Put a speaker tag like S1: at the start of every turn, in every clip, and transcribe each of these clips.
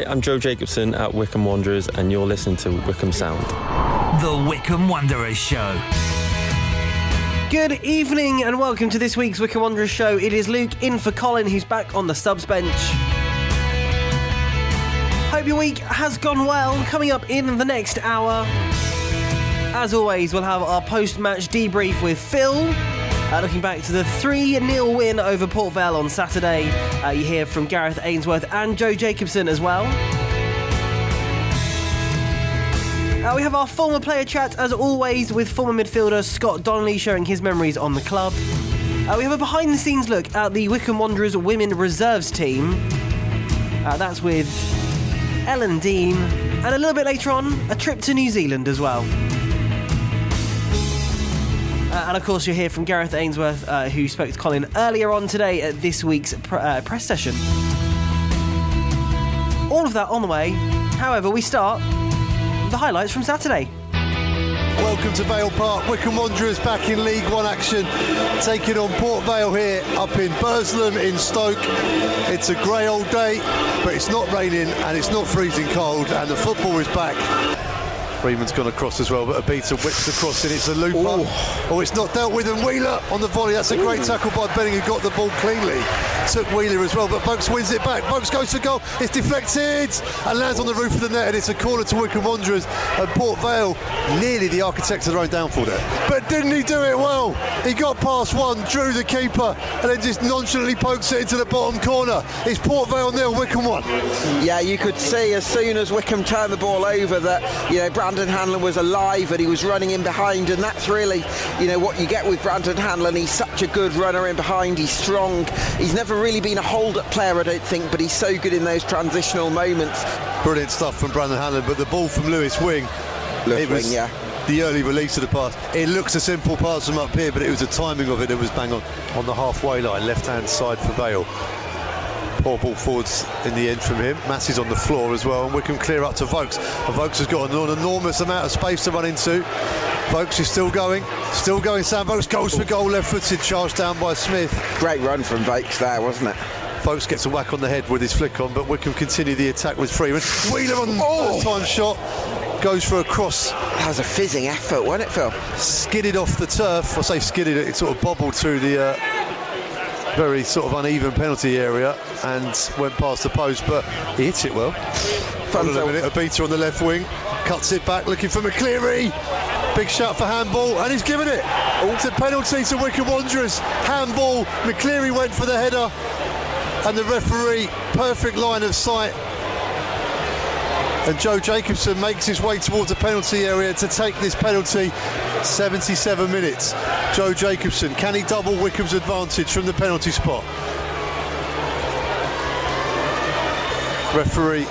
S1: Hi, I'm Joe Jacobson at Wycombe Wanderers, and you're listening to Wycombe Sound.
S2: The Wycombe Wanderers Show.
S3: Good evening and welcome to this week's Wycombe Wanderers Show. It is Luke in for Colin, who's back on the subs bench. Hope your week has gone well. Coming up in the next hour, as always, we'll have our post-match debrief with Phil. Looking back to the 3-0 win over Port Vale on Saturday. You hear from Gareth, Ainsworth and Joe Jacobson as well. We have our former player chat, as always, with former midfielder Scott Donnelly sharing his memories on the club. We have a behind-the-scenes look at the Wycombe Wanderers Women reserves team. That's with Ellen Dean. And a little bit later on, a trip to New Zealand as well. And of course, you'll hear from Gareth Ainsworth, who spoke to Colin earlier on today at this week's press session. All of that on the way. However, we start with the highlights from Saturday.
S4: Welcome to Vale Park. Wycombe Wanderers back in League One action, taking on Port Vale here up in Burslem in Stoke. It's a grey old day, but it's not raining and it's not freezing cold, and the football is back. Freeman's gone across as well, but Abita whips across and it's a looper. Oh, it's not dealt with, and Wheeler on the volley. That's a great tackle by Benning, who got the ball cleanly. Took Wheeler as well, but Vokes wins it back. Vokes goes for goal. It's deflected and lands on the roof of the net, and it's a corner to Wycombe Wanderers. And Port Vale, nearly the architects of their own downfall there. But didn't he do it well? He got past one, drew the keeper, and then just nonchalantly pokes it into the bottom corner. It's Port Vale 0, Wycombe 1.
S5: Yeah, you could see as soon as Wycombe turned the ball over that, Brandon Hanlon was alive and he was running in behind, and that's really, what you get with Brandon Hanlon. He's such a good runner in behind. He's strong. He's never really been a hold-up player, I don't think, but he's so good in those transitional moments.
S4: Brilliant stuff from Brandon Hanlon, but the ball from Lewis Wing, the early release of the pass. It looks a simple pass from up here, but it was the timing of it that was bang on the halfway line, left-hand side for Vale. Poor ball forwards in the end from him. Massey's on the floor as well, and Wycombe clear up to Vokes. And Vokes has got an enormous amount of space to run into. Vokes is still going. Sam Vokes goes for goal, left-footed, charged down by Smith.
S5: Great run from Vokes there, wasn't it?
S4: Vokes gets a whack on the head with his flick on, but Wycombe continue the attack with Freeman. Wheeler on the first-time shot. Goes for a cross.
S5: That was a fizzing effort, wasn't it, Phil?
S4: Skidded off the turf. I say skidded, it sort of bobbled through the very sort of uneven penalty area and went past the post, but he hits it well. Hold on a minute, Abita on the left wing, cuts it back, looking for McCleary. Big shout for handball, and he's given it. It's a penalty to Wycombe Wanderers. Handball, McCleary went for the header, and the referee, perfect line of sight. And Joe Jacobson makes his way towards the penalty area to take this penalty. 77 minutes. Joe Jacobson, can he double Wycombe's advantage from the penalty spot? Referee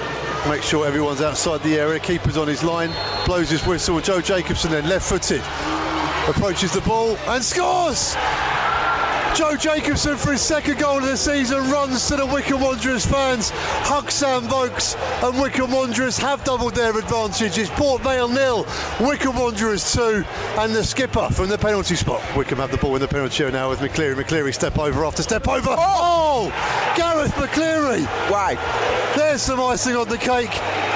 S4: makes sure everyone's outside the area. Keeper's on his line, blows his whistle. Joe Jacobson then left-footed, approaches the ball and scores! Joe Jacobson, for his second goal of the season, runs to the Wycombe Wanderers fans, hugs Sam Vokes, and Wycombe Wanderers have doubled their advantage. It's Port Vale 0, Wycombe Wanderers 2, and the skipper from the penalty spot. Wycombe have the ball in the penalty area now with McCleary. McCleary step over after step over. Oh! Gareth McCleary!
S5: Wow.
S4: There's some icing on the cake.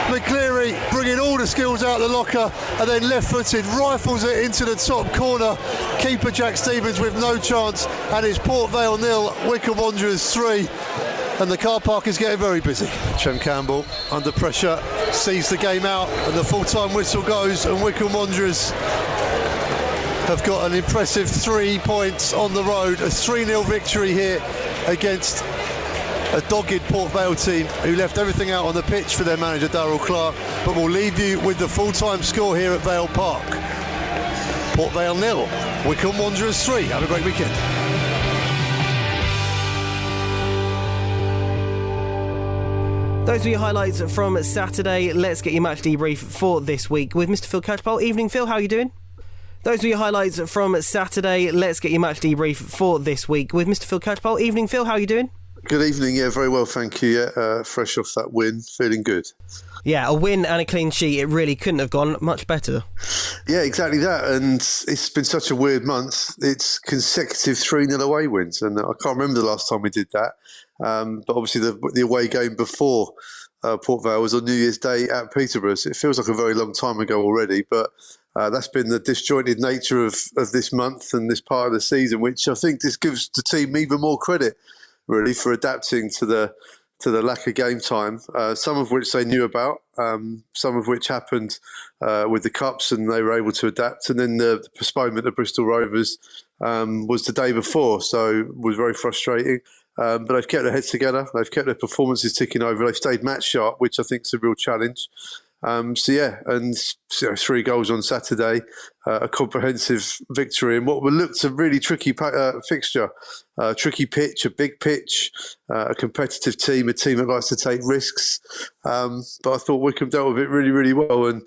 S4: McCleary bringing all the skills out of the locker, and then left-footed rifles it into the top corner. Keeper Jack Stevens with no chance, and it's Port Vale 0, Wycombe Wanderers 3, and the car park is getting very busy. Chem Campbell under pressure sees the game out, and the full-time whistle goes, and Wycombe Wanderers have got an impressive 3 points on the road. A 3-0 victory here against a dogged Port Vale team who left everything out on the pitch for their manager Darryl Clark, but we'll leave you with the full-time score here at Vale Park. Port Vale 0, Wycombe Wanderers 3. Have a great weekend.
S3: Those were your highlights from Saturday. Let's get your match debrief for this week with Mr. Phil Catchpole. Evening, Phil. How are you doing? Those were your highlights from Saturday. Let's get your match debrief for this week with Mr. Phil Catchpole. Evening, Phil. How are you doing?
S6: Good evening. Yeah, very well, thank you. Yeah, fresh off that win, feeling good.
S3: Yeah, a win and a clean sheet. It really couldn't have gone much better.
S6: Yeah, exactly that. And it's been such a weird month. It's consecutive 3-0 away wins, and I can't remember the last time we did that. But obviously the away game before Port Vale was on New Year's Day at Peterborough. So it feels like a very long time ago already, but that's been the disjointed nature of this month and this part of the season, which I think this gives the team even more credit, really, for adapting to the lack of game time, some of which they knew about, some of which happened with the Cups and they were able to adapt. And then the postponement of Bristol Rovers was the day before, so it was very frustrating. But they've kept their heads together. They've kept their performances ticking over. They've stayed match sharp, which I think is a real challenge. And 3 goals on Saturday, a comprehensive victory in what looked a really tricky fixture. Tricky pitch, a big pitch, a competitive team, a team that likes to take risks. But I thought Wycombe dealt with it really, really well. And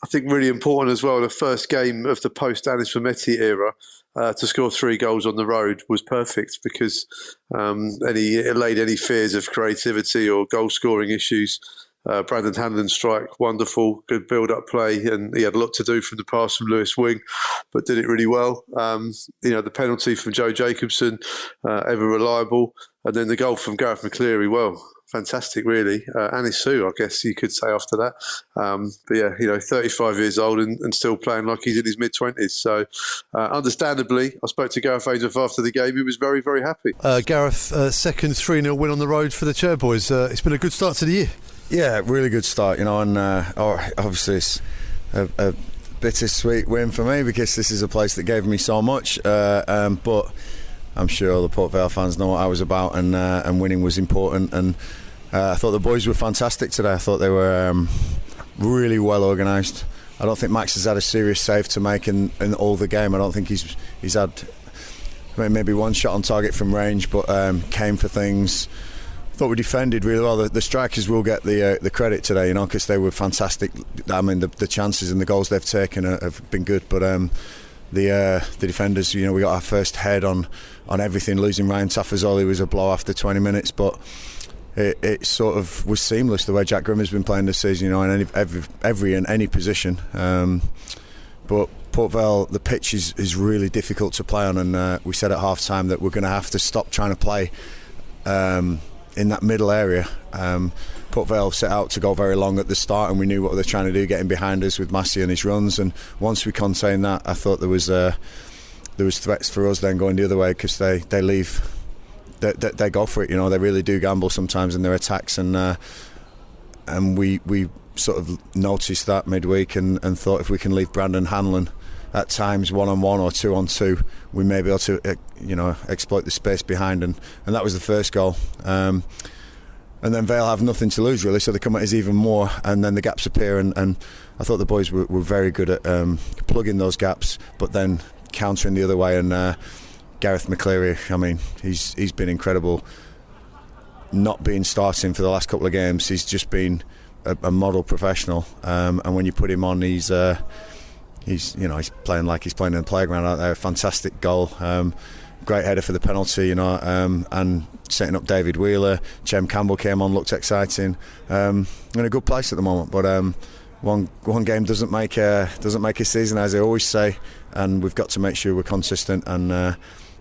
S6: I think really important as well, the first game of the post-Anis Vermetti era, to score 3 goals on the road was perfect because it allayed any fears of creativity or goal-scoring issues. Brandon Hanlon's strike, wonderful, good build-up play, and he had a lot to do from the pass from Lewis Wing, but did it really well. The penalty from Joe Jacobson, ever reliable, and then the goal from Gareth McCleary, well, fantastic, really. Anis Sue, I guess you could say after that. 35 years old and still playing like he's in his mid-20s. So, understandably, I spoke to Gareth Ainsworth after the game. He was very, very happy.
S4: Gareth, second 3-0 win on the road for the Chairboys. It's been a good start to the year.
S7: Yeah, really good start, and obviously it's a bittersweet win for me because this is a place that gave me so much, but I'm sure all the Port Vale fans know what I was about, and winning was important, and I thought the boys were fantastic today. I thought they were really well organised. I don't think Max has had a serious save to make in all the game. I don't think he's had maybe one shot on target from range, but came for things. Thought we defended really well. The strikers will get the credit today, because they were fantastic. I mean, the chances and the goals they've taken have been good, but the defenders, we got our first head on everything. Losing Ryan Taffazoli was a blow after 20 minutes, but it sort of was seamless the way Jack Grimmer's been playing this season, in every and any position. But Port Vale, the pitch is really difficult to play on, and we said at half time that we're going to have to stop trying to play in that middle area. Port Vale set out to go very long at the start, and we knew what they were trying to do, getting behind us with Massey and his runs. And once we contained that, I thought there was threats for us then going the other way, because they go for it. They really do gamble sometimes in their attacks, and we sort of noticed that midweek and thought if we can leave Brandon Hanlon at times 1-on-1 or 2-on-2, we may be able to exploit the space behind, and that was the first goal. And then Vale have nothing to lose really, so they come at us even more, and then the gaps appear, and I thought the boys were very good at plugging those gaps, but then countering the other way. And Gareth McCleary, I mean, he's been incredible. Not being starting for the last couple of games, he's just been a model professional, and when you put him on, he's playing like he's playing in the playground out there. Fantastic goal, great header for the penalty, and setting up David Wheeler. Chem Campbell came on, looked exciting. In a good place at the moment, but one game doesn't make a season, as I always say, and we've got to make sure we're consistent. And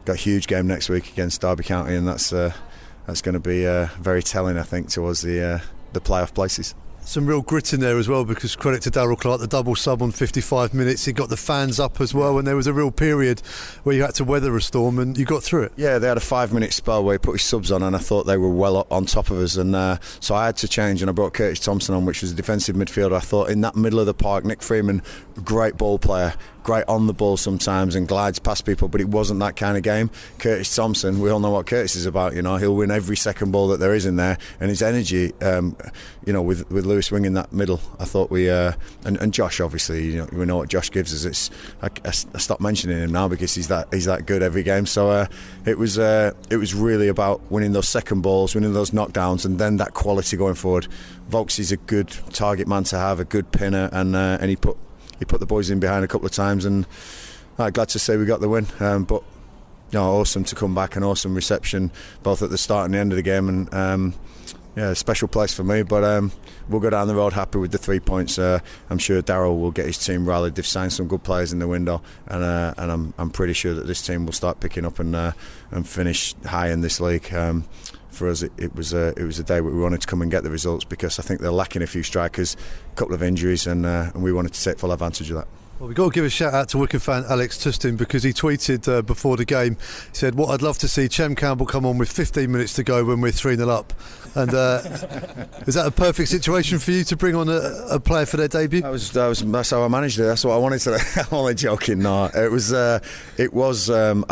S7: got a huge game next week against Derby County, and that's going to be very telling, I think, towards the playoff places.
S4: Some real grit in there as well, because credit to Darryl Clark, the double sub on 55 minutes. He got the fans up as well, and there was a real period where you had to weather a storm, and you got through it. Yeah, they had a 5-minute spell where he put his subs on, and I thought they were well on top of us, and so I had to change, and I brought Curtis Thompson on, which was a defensive midfielder. I thought in that middle of the park, Nick Freeman, great ball player, great on the ball sometimes and glides past people, but it wasn't that kind of game. Curtis Thompson, we all know what Curtis is about, he'll win every second ball that there is in there, and his energy, with Lewis Wing in that middle, I thought we and Josh, obviously, we know what Josh gives us. I stopped mentioning him now because he's that good every game. So it was really about winning those second balls, winning those knockdowns, and then that quality going forward. Vokes is a good target man to have, a good pinner, and he put the boys in behind a couple of times, and glad to say we got the win. But awesome to come back, and awesome reception both at the start and the end of the game, and a special place for me. But we'll go down the road happy with the 3 points. I'm sure Darryl will get his team rallied. They've signed some good players in the window, and I'm pretty sure that this team will start picking up and finish high in this league.
S7: for us, it was a day where we wanted to come and get the results, because I think they're lacking a few strikers, a couple of injuries, and we wanted to take full advantage of that.
S4: Well, we've got to give a shout out to Wycombe fan Alex Tustin, because he tweeted before the game, he said, "What I'd love to see Chem Campbell come on with 15 minutes to go when we're 3-0 up." And is that a perfect situation for you to bring on a player for their debut?
S7: That's how I managed it. That's what I wanted to. I'm only joking. No, it was. I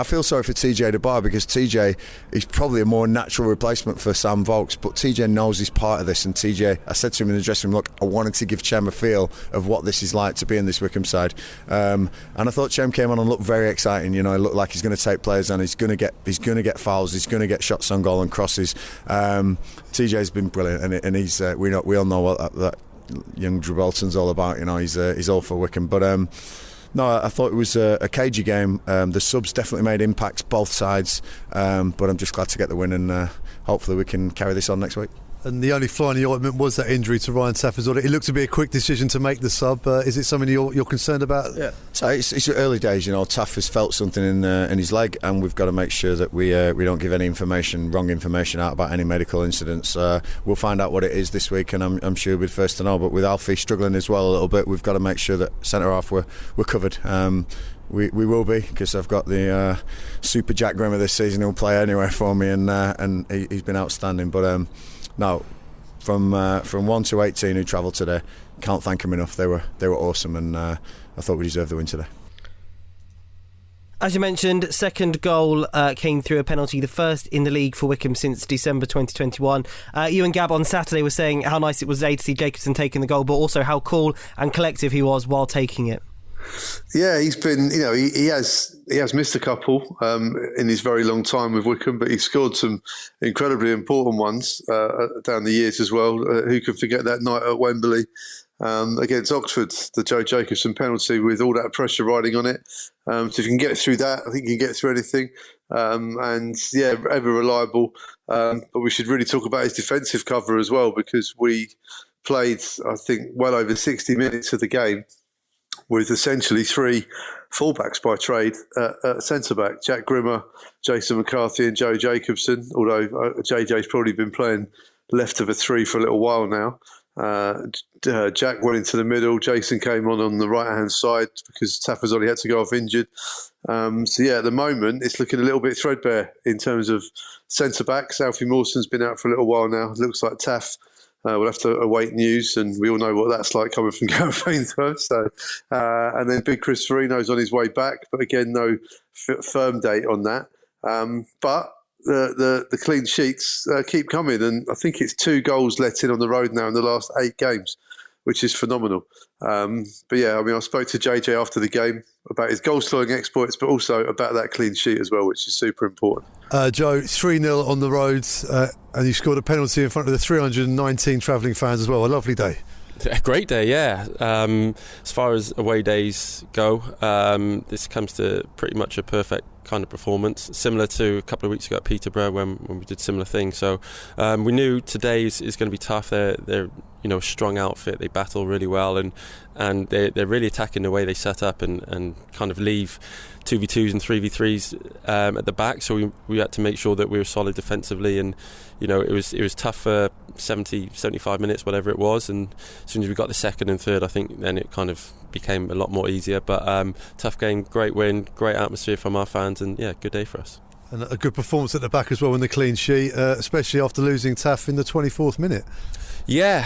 S7: feel sorry for TJ DeBar, because TJ is probably a more natural replacement for Sam Vokes, but TJ knows he's part of this. And TJ, I said to him in the dressing room, look, I wanted to give Chem a feel of what this is like to be in this Wycombe side. And I thought Chem came on and looked very exciting. You know, it looked like he's going to take players on. He's going to get fouls. He's going to get shots on goal and crosses. TJ's been brilliant, and he's we all know what that young Drew all about. You know, he's all for Wycombe. But no, I thought it was a cagey game. The subs definitely made impacts both sides. But I'm just glad to get the win, and hopefully we can carry this on next week.
S4: And the only fly in the ointment was that injury to Ryan Tafazoli. It looked to be a quick decision to make the sub. Is it something you're concerned about?
S7: Yeah, so it's early days. You know, Taff has felt something in his leg, and we've got to make sure that we don't give any wrong information out about any medical incidents. We'll find out what it is this week, and I'm sure we'll be first to know. But with Alfie struggling as well a little bit, we've got to make sure that centre half we're covered. We will be, because I've got the super Jack Grimmer this season who'll play anyway for me, and he's been outstanding. But no, from 1 to 18 who travelled today, can't thank them enough. They were awesome, and I thought we deserved the win today.
S3: As you mentioned, second goal came through a penalty, the first in the league for Wycombe since December 2021. You and Gab on Saturday were saying how nice it was to see Jacobson taking the goal, but also how cool and collective he was while taking it.
S6: Yeah, he's been, you know, he has missed a couple in his very long time with Wycombe, but he's scored some incredibly important ones down the years as well. Who can forget that night at Wembley against Oxford, the Joe Jacobson penalty with all that pressure riding on it. So if you can get through that, I think you can get through anything. And yeah, ever reliable. But we should really talk about his defensive cover as well, because we played, I think, well over 60 minutes of the game with essentially three fullbacks by trade at centre-back. Jack Grimmer, Jason McCarthy and Joe Jacobson, although JJ's probably been playing left of a three for a little while now. Jack went into the middle. Jason came on the right-hand side because Tafazoli had to go off injured. So yeah, at the moment, it's looking a little bit threadbare in terms of centre-backs. Alfie Mawson's been out for a little while now. It looks like Taff. We'll have to await news, and we all know what that's like coming from Gareth Ainsworth. So, and then Big Chris Farino's on his way back, but again, no firm date on that. But the clean sheets keep coming, and I think it's 2 goals let in on the road now in the last 8 games, which is phenomenal. But yeah, I mean, I spoke to JJ after the game about his goal-scoring exploits, but also about that clean sheet as well, which is super important.
S4: Joe, 3-0 on the roads, and you scored a penalty in front of the 319 travelling fans as well. A lovely day.
S1: A great day, yeah. As far as away days go, this comes to pretty much a perfect kind of performance, similar to a couple of weeks ago at Peterborough when we did similar things. So we knew today is going to be tough. They're a strong outfit. They battle really well, and they're really attacking the way they set up and kind of leave 2v2s and 3v3s at the back. So we had to make sure that we were solid defensively, and it was tough for 75 minutes, whatever it was, and as soon as we got the second and third, I think then it kind of became a lot more easier. But tough game, great win, great atmosphere from our fans, and yeah, good day for us.
S4: And a good performance at the back as well in the clean sheet, especially after losing Taff in the 24th minute.
S1: Yeah,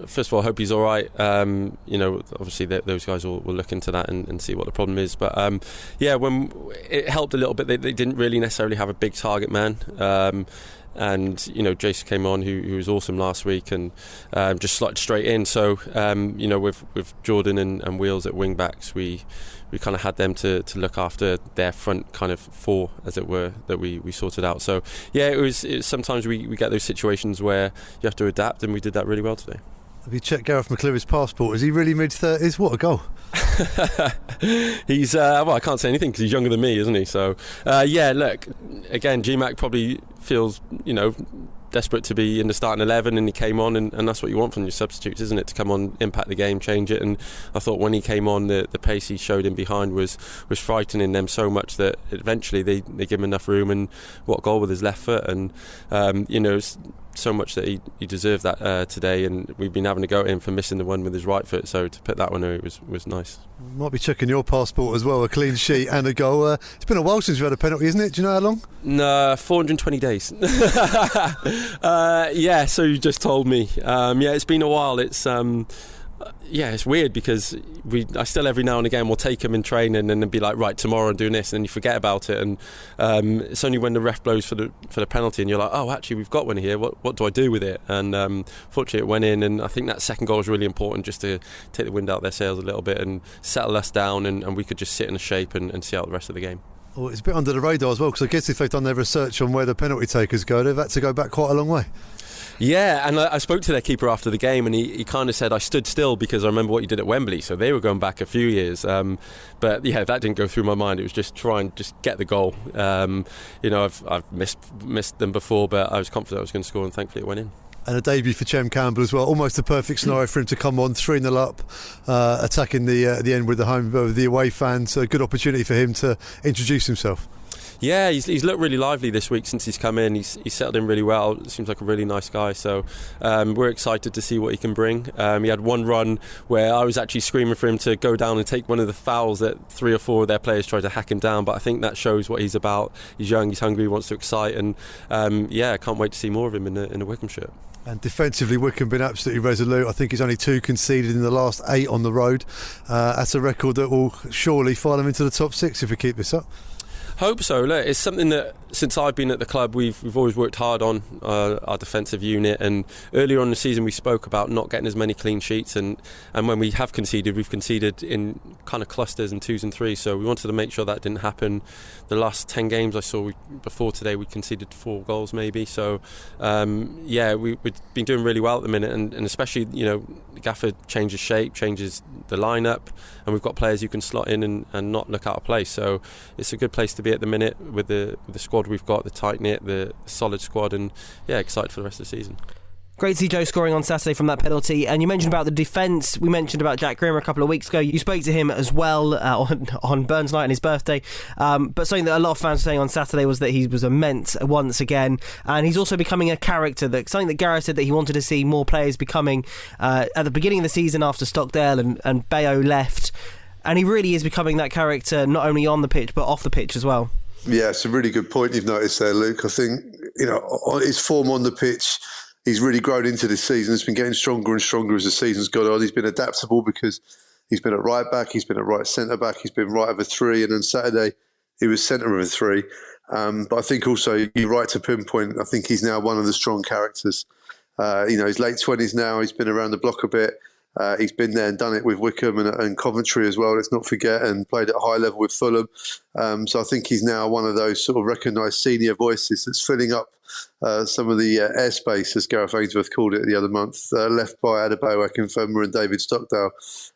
S1: first of all, I hope he's all right. Obviously those guys will look into that and see what the problem is. But when it helped a little bit, they didn't really necessarily have a big target man. And Jason came on, who was awesome last week, and just slotted straight in. So with Jordan and Wheels at wing backs, we kind of had them to look after their front kind of 4, as it were, that we sorted out. So yeah, it was sometimes we get those situations where you have to adapt, and we did that really well today.
S4: Have you checked Gareth McCleary's passport? Is he really mid-30s? What a goal.
S1: He's I can't say anything because he's younger than me, isn't he? So look, again, GMAC probably feels desperate to be in the starting 11, and he came on, and that's what you want from your substitutes, isn't it? To come on, impact the game, change it. And I thought when he came on, the pace he showed in behind was frightening them so much that eventually they give him enough room, and what goal with his left foot, and so much that he deserved that today, and we've been having to go at him for missing the one with his right foot, so to put that one away was nice.
S4: Might be checking your passport as well, a clean sheet and a goal. It's been a while since you had a penalty, isn't it? Do you know how long?
S1: No, 420 days. Yeah, so you just told me. Yeah, it's been a while. It's weird because I still every now and again will take him in training and then be like, right, tomorrow I'm doing this, and then you forget about it, and it's only when the ref blows for the penalty and you're like, oh, actually we've got one here, what do I do with it? And fortunately it went in, and I think that second goal was really important, just to take the wind out of their sails a little bit and settle us down, and we could just sit in a shape and see out the rest of the game.
S4: Well, it's a bit under the radar as well, because I guess if they've done their research on where the penalty takers go, they've had to go back quite a long way.
S1: Yeah, and I spoke to their keeper after the game, and he kind of said, I stood still because I remember what you did at Wembley, so they were going back a few years. But yeah, that didn't go through my mind. It was just try and just get the goal. I've missed them before, but I was confident I was going to score, and thankfully it went in.
S4: And a debut for Chem Campbell as well. Almost a perfect scenario for him to come on 3-0 up, attacking the end with the away fans. A good opportunity for him to introduce himself.
S1: Yeah, he's looked really lively this week since he's come in. He's settled in really well. Seems like a really nice guy. So we're excited to see what he can bring. He had one run where I was actually screaming for him to go down and take one of the fouls that 3 or 4 of their players tried to hack him down. But I think that shows what he's about. He's young, he's hungry, he wants to excite, and I can't wait to see more of him in the Wycombe shirt.
S4: And defensively, Wycombe been absolutely resolute. I think he's only 2 conceded in the last 8 on the road. That's a record that will surely file him into the top 6 if we keep this up.
S1: Hope so. Look, it's something that since I've been at the club we've always worked hard on, our defensive unit, and earlier on in the season we spoke about not getting as many clean sheets, and when we have conceded, we've conceded in kind of clusters and 2s and 3s, so we wanted to make sure that didn't happen. The last 10 games I saw before today we conceded 4 goals maybe, so we've been doing really well at the minute, and especially Gaffer changes shape, changes the lineup, and we've got players who can slot in and not look out of place, so it's a good place to be at the minute with the squad we've got, the tight knit, the solid squad, and excited for the rest of the season.
S3: Great to see Joe scoring on Saturday from that penalty. And you mentioned about the defence. We mentioned about Jack Grimmer a couple of weeks ago. You spoke to him as well on Burns night and his birthday. But something that a lot of fans were saying on Saturday was that he was immense once again. And he's also becoming a character. Something that Gareth said that he wanted to see more players becoming at the beginning of the season after Stockdale and Bayo left. And he really is becoming that character, not only on the pitch but off the pitch as well.
S6: Yeah, it's a really good point you've noticed there, Luke. I think, his form on the pitch, he's really grown into this season. It's been getting stronger and stronger as the season's gone on. He's been adaptable because he's been at right back, he's been at right centre back, he's been right of a 3, and on Saturday he was centre of a 3. But I think also you're right to pinpoint, I think he's now one of the strong characters. He's late 20s now, he's been around the block a bit. He's been there and done it with Wycombe and Coventry as well, let's not forget, and played at a high level with Fulham. So I think he's now one of those sort of recognised senior voices that's filling up some of the airspace, as Gareth Ainsworth called it the other month, left by Adebayo Akinfenwa and David Stockdale.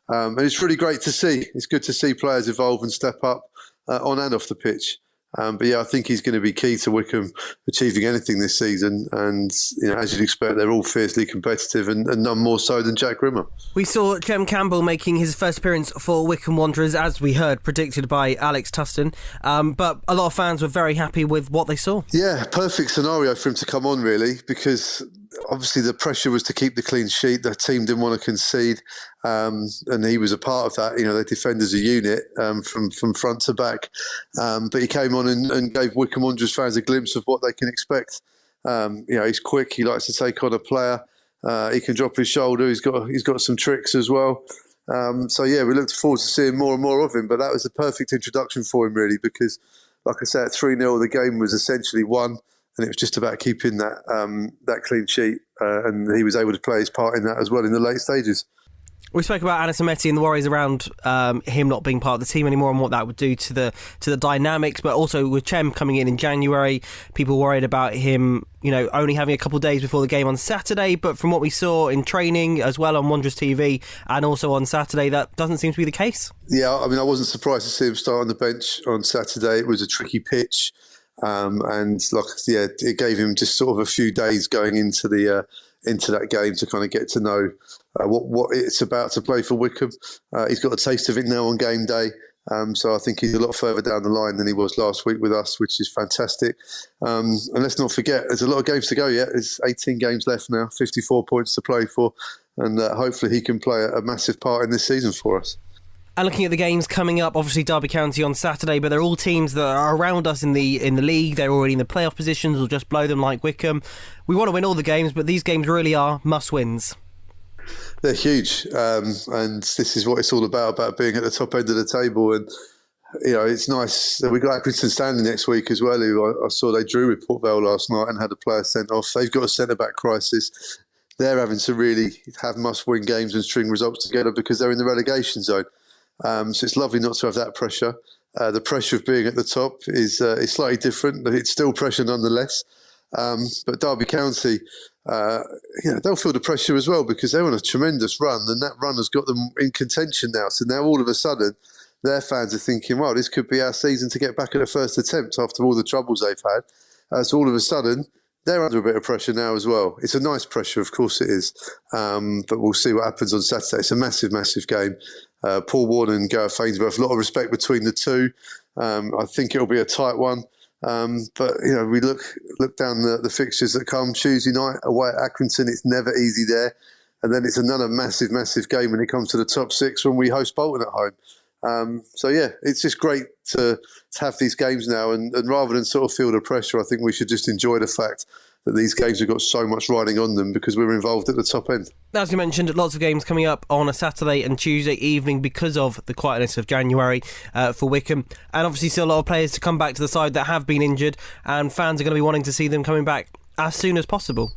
S6: And it's really great to see. It's good to see players evolve and step up on and off the pitch. I think he's going to be key to Wycombe achieving anything this season. And as you'd expect, they're all fiercely competitive, and none more so than Jack Grimmer.
S3: We saw Chem Campbell making his first appearance for Wycombe Wanderers, as we heard, predicted by Alex Tustin. But a lot of fans were very happy with what they saw. Yeah,
S6: perfect scenario for him to come on, really, because obviously the pressure was to keep the clean sheet. The team didn't want to concede, and he was a part of that. They defend as a unit from front to back. But he came on and gave Wycombe Wanderers fans a glimpse of what they can expect. He's quick. He likes to take on a player. He can drop his shoulder. He's got some tricks as well. We looked forward to seeing more and more of him. But that was the perfect introduction for him, really, because, like I said, at 3-0, the game was essentially won. And it was just about keeping that clean sheet, and he was able to play his part in that as well in the late stages.
S3: We spoke about Anis Ameti and the worries around him not being part of the team anymore and what that would do to the dynamics, but also with Chem coming in January, people worried about him, only having a couple of days before the game on Saturday. But from what we saw in training as well on Wanderers TV and also on Saturday, that doesn't seem to be the case.
S6: Yeah, I wasn't surprised to see him start on the bench on Saturday. It was a tricky pitch. It gave him just sort of a few days going into that game to kind of get to know what it's about to play for Wycombe. He's got a taste of it now on game day. So I think he's a lot further down the line than he was last week with us, which is fantastic. And let's not forget, there's a lot of games to go yet. There's 18 games left now, 54 points to play for, and hopefully he can play a massive part in this season for us.
S3: And looking at the games coming up, obviously Derby County on Saturday, but they're all teams that are around us in the league. They're already in the playoff positions or just below them, like Wycombe. We want to win all the games, but these games really are must-wins.
S6: They're huge, and this is what it's all about being at the top end of the table. And it's nice. We've got Accrington Stanley next week as well, who I saw they drew with Port Vale last night and had a player sent off. They've got a centre-back crisis. They're having to really have must-win games and string results together because they're in the relegation zone. So it's lovely not to have that pressure. The pressure of being at the top is slightly different, but it's still pressure nonetheless. But Derby County, they'll feel the pressure as well because they're on a tremendous run, and that run has got them in contention now. So now all of a sudden, their fans are thinking, well, this could be our season to get back at the first attempt after all the troubles they've had. So all of a sudden, they're under a bit of pressure now as well. It's a nice pressure, of course it is. But we'll see what happens on Saturday. It's a massive, massive game. Paul Ward and Gareth, a lot of respect between the two. I think it'll be a tight one. But we look down the fixtures that come Tuesday night away at Accrington. It's never easy there, and then it's another massive game when it comes to the top six when we host Bolton at home. It's just great to have these games now, and rather than sort of feel the pressure, I think we should just enjoy the fact that these games have got so much riding on them because we're involved at the top end.
S3: As you mentioned, lots of games coming up on a Saturday and Tuesday evening because of the quietness of January for Wycombe, and obviously still a lot of players to come back to the side that have been injured, and fans are going to be wanting to see them coming back as soon as possible.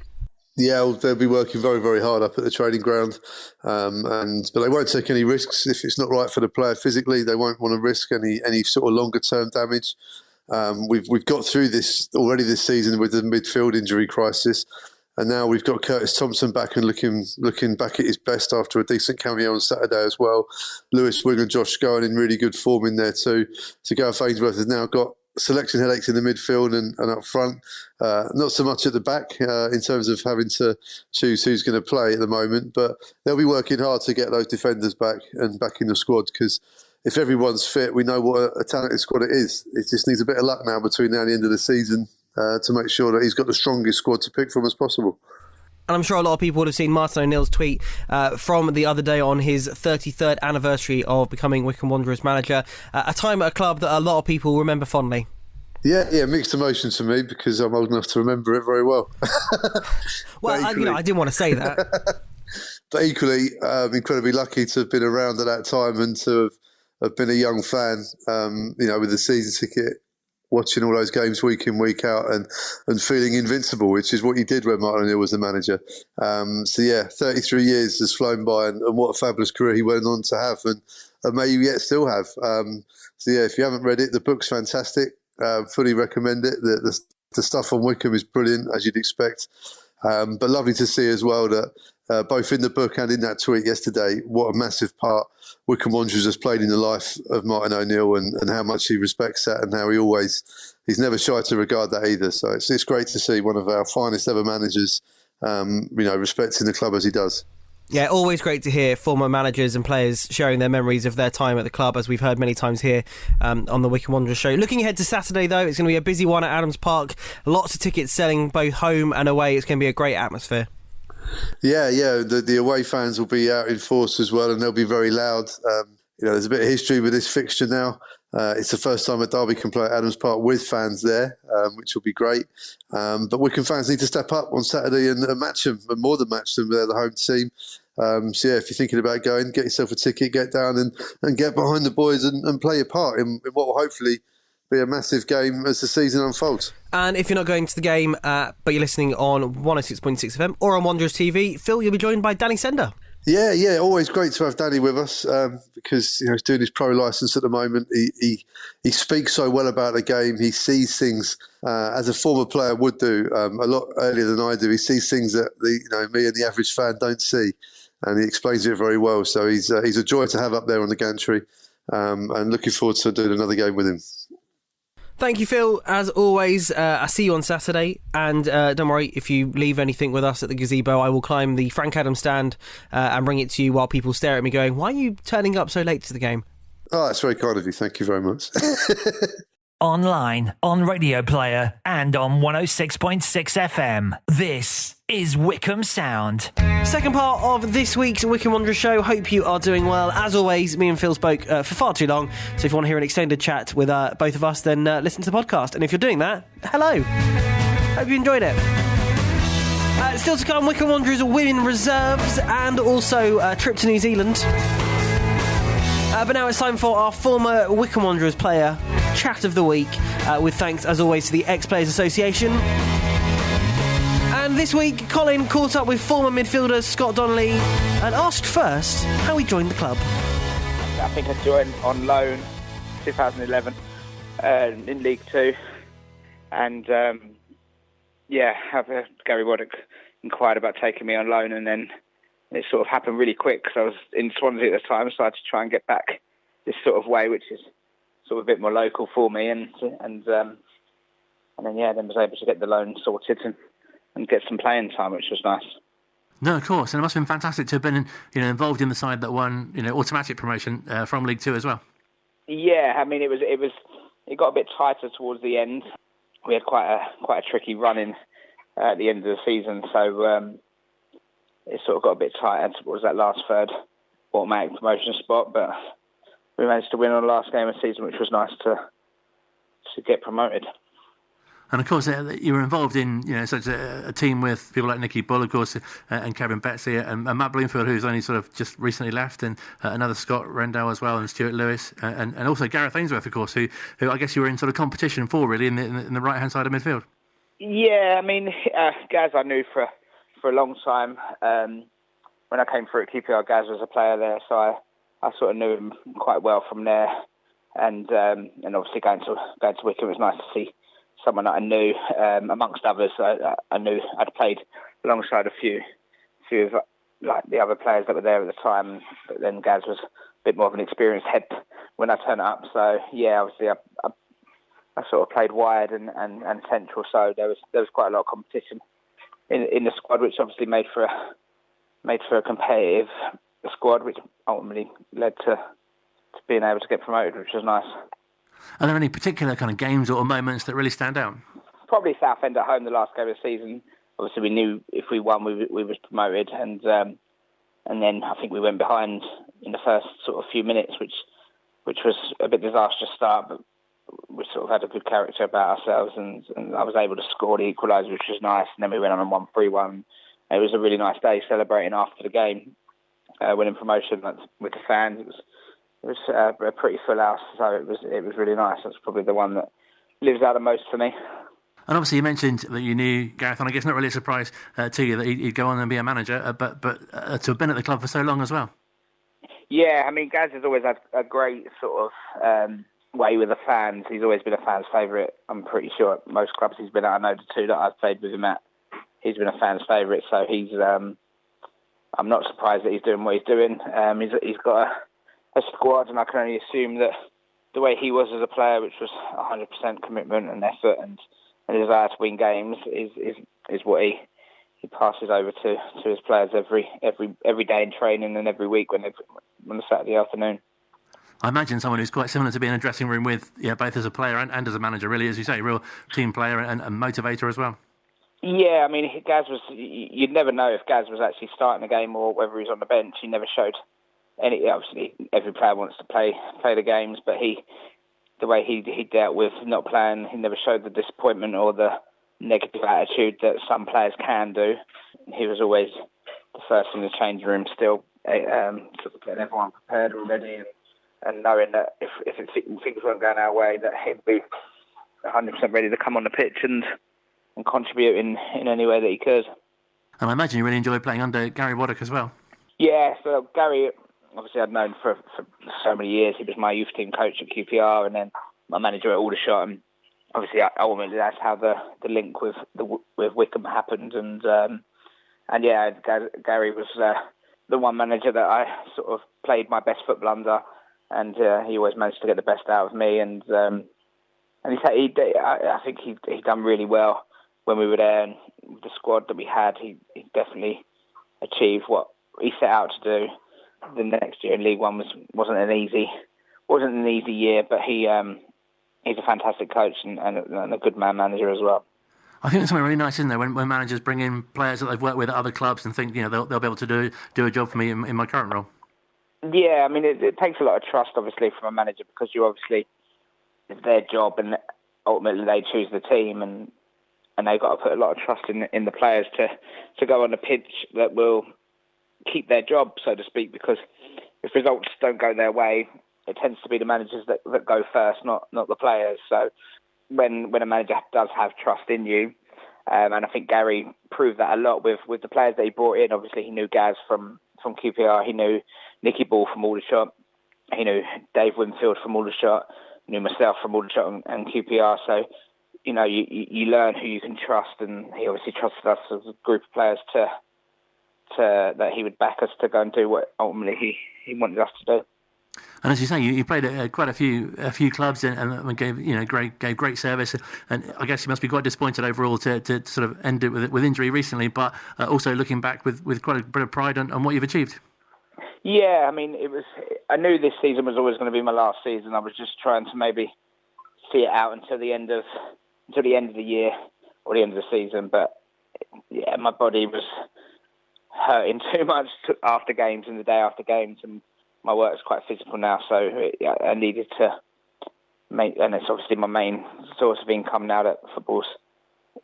S6: Yeah, they'll be working very, very hard up at the training ground, but they won't take any risks if it's not right for the player physically. They won't want to risk any sort of longer term damage. We've got through this already this season with the midfield injury crisis, and now we've got Curtis Thompson back and looking back at his best after a decent cameo on Saturday as well. Lewis Wing and Josh going in really good form in there too. So Gareth Ainsworth has now got selection headaches in the midfield and up front, not so much at the back in terms of having to choose who's going to play at the moment, but they'll be working hard to get those defenders back and back in the squad because if everyone's fit, we know what a talented squad it is. It just needs a bit of luck now between now and the end of the season to make sure that he's got the strongest squad to pick from as possible.
S3: And I'm sure a lot of people would have seen Martin O'Neill's tweet from the other day on his 33rd anniversary of becoming Wycombe Wanderers manager, a time at a club that a lot of people remember fondly.
S6: Yeah, mixed emotions for me because I'm old enough to remember it very well.
S3: Well, I didn't want to say that.
S6: But equally, I'm incredibly lucky to have been around at that time and to have been a young fan, with the season ticket, watching all those games week in, week out and feeling invincible, which is what he did when Martin O'Neill was the manager. 33 years has flown by and what a fabulous career he went on to have and may yet still have. If you haven't read it, the book's fantastic. Fully recommend it. The stuff on Wycombe is brilliant, as you'd expect. But lovely to see as well that both in the book and in that tweet yesterday, what a massive part Wycombe Wanderers has played in the life of Martin O'Neill and how much he respects that and how he's never shy to regard that either. So it's great to see one of our finest ever managers, respecting the club as he does.
S3: Yeah, always great to hear former managers and players sharing their memories of their time at the club, as we've heard many times here on the Wycombe Wanderers Show. Looking ahead to Saturday, though, it's going to be a busy one at Adams Park. Lots of tickets selling both home and away. It's going to be a great atmosphere.
S6: Yeah. The away fans will be out in force as well, and they'll be very loud. There's a bit of history with this fixture now. It's the first time a Derby can play at Adams Park with fans there, which will be great. But Wycombe fans need to step up on Saturday and match them, and more than match them. They're the home team. If you're thinking about going, get yourself a ticket, get down and get behind the boys and play your part in what will hopefully be a massive game as the season unfolds.
S3: And if you're not going to the game, but you're listening on 106.6 FM or on Wanderers TV, Phil, you'll be joined by Danny Sender.
S6: Yeah, always great to have Danny with us because he's doing his pro licence at the moment. He speaks so well about the game. He sees things as a former player would do a lot earlier than I do. He sees things that me and the average fan don't see, and he explains it very well. So he's a joy to have up there on the gantry, and looking forward to doing another game with him.
S3: Thank you, Phil. As always, I'll see you on Saturday. And don't worry, if you leave anything with us at the gazebo, I will climb the Frank Adams stand and bring it to you while people stare at me going, why are you turning up so late to the game?
S6: Oh, that's very kind of you. Thank you very much.
S2: Online, on Radio Player, and on 106.6 FM. This is Wycombe Sound.
S3: Second part of this week's Wycombe Wanderers Show. Hope you are doing well. As always, me and Phil spoke for far too long. So if you want to hear an extended chat with both of us, then listen to the podcast. And if you're doing that, hello. Hope you enjoyed it. Still to come, Wycombe Wanderers Women Reserves and also a trip to New Zealand. But now it's time for our former Wycombe Wanderers player chat of the week, with thanks, as always, to the Ex-Players Association. And this week, Colin caught up with former midfielder Scott Donnelly and asked first how he joined the club.
S8: I think I joined on loan 2011 in League Two. And, Gary Waddock inquired about taking me on loan, and then it sort of happened really quick because I was in Swansea at the time, so I had to try and get back this sort of way, which is sort of a bit more local for me, and then was able to get the loan sorted and get some playing time, which was nice.
S9: No, of course, and it must have been fantastic to have been involved in the side that won automatic promotion from League Two as well. Yeah,
S8: I mean it got a bit tighter towards the end. We had quite a tricky run in at the end of the season, so it sort of got a bit tighter towards that last third automatic promotion spot, but we managed to win on the last game of the season, which was nice to get promoted.
S9: And of course, you were involved in such a team with people like Nicky Bull, of course, and Kevin Betsy, and Matt Bloomfield, who's only sort of just recently left, and another Scott Rendell as well, and Stuart Lewis, and also Gareth Ainsworth, of course, who I guess you were in sort of competition for, really, in the right-hand side of midfield. Yeah, I mean, Gaz I knew for a long time. When I came through at QPR, Gaz was a player there, so I sort of knew him quite well from there. And obviously going to Wycombe, it was nice to see someone that I knew. Amongst others, I knew I'd played alongside a few of like the other players that were there at the time. But then Gaz was a bit more of an experienced head when I turned up. So yeah, obviously I sort of played wide and central. So there was quite a lot of competition in the squad, which obviously made for a competitive squad, which ultimately led to being able to get promoted, which was nice. Are there any particular kind of games or moments that really stand out?
S8: Probably Southend at home, the last game of the season. Obviously, we knew if we won, we was promoted, and then I think we went behind in the first sort of few minutes, which was a bit disastrous start, but we sort of had a good character about ourselves, and I was able to score the equaliser, which was nice, and then we went on and won 3-1. It was a really nice day celebrating after the game, winning promotion with the fans. It was a pretty full house, so it was really nice. That's probably the one that lives out the most for me.
S9: And obviously you mentioned that you knew Gareth, and I guess not really a surprise to you that he'd go on and be a manager, but to have been at the club for so long as well.
S8: Yeah, I mean, Gaz has always had a great sort of way with the fans. He's always been a fan's favourite. I'm pretty sure at most clubs he's been at. I know the two that I've played with him at, he's been a fan's favourite. So he's, I'm not surprised that he's doing what he's doing. He's got a squad, and I can only assume that the way he was as a player, which was 100% commitment and effort and a desire to win games, is what he passes over to his players every day in training and every week on a Saturday afternoon.
S9: I imagine someone who's quite similar to being in a dressing room with, both as a player and as a manager, really, as you say, real team player and motivator as well.
S8: Yeah, I mean, Gaz was. You'd never know if Gaz was actually starting the game or whether he was on the bench. He never showed any. Obviously, every player wants to play the games, but the way he dealt with not playing, he never showed the disappointment or the negative attitude that some players can do. He was always the first in the changing room, still sort of getting everyone prepared already, and knowing that if things weren't going our way, that he'd be 100% ready to come on the pitch and contribute in any way that he could.
S9: And I imagine you really enjoyed playing under Gary Waddock as well.
S8: Yeah, so Gary, obviously I'd known for so many years. He was my youth team coach at QPR and then my manager at Aldershot. And obviously, ultimately, that's how the link with Wycombe happened. And yeah, Gary was the one manager that I sort of played my best football under. And he always managed to get the best out of me. And I think he done really well when we were there, and with the squad that we had, he definitely achieved what he set out to do. The next year in League One wasn't an easy year, but he's a fantastic coach and a good manager as well.
S9: I think there's something really nice, isn't there, when managers bring in players that they've worked with at other clubs and think, they'll be able to do a job for me in my current role.
S8: Yeah, I mean, it takes a lot of trust, obviously, from a manager, because it's their job, and ultimately they choose the team, and they've got to put a lot of trust in the players to go on the pitch that will keep their job, so to speak, because if results don't go their way, it tends to be the managers that go first, not the players. So when a manager does have trust in you, and I think Gary proved that a lot with the players that he brought in. Obviously, he knew Gaz from QPR, he knew Nicky Ball from Aldershot, he knew Dave Winfield from Aldershot, he knew myself from Aldershot and QPR. So, you learn who you can trust, and he obviously trusted us as a group of players that he would back us to go and do what ultimately he wanted us to do.
S9: And as you say, you played at quite a few clubs and gave great service. And I guess you must be quite disappointed overall to sort of end it with injury recently, but also looking back with quite a bit of pride on what you've achieved.
S8: Yeah, I mean, I knew this season was always going to be my last season. I was just trying to maybe see it out until the end of the year or the end of the season. But yeah, my body was hurting too much after games and the day after games, and my work's quite physical now, so I needed to make, and it's obviously my main source of income now that football's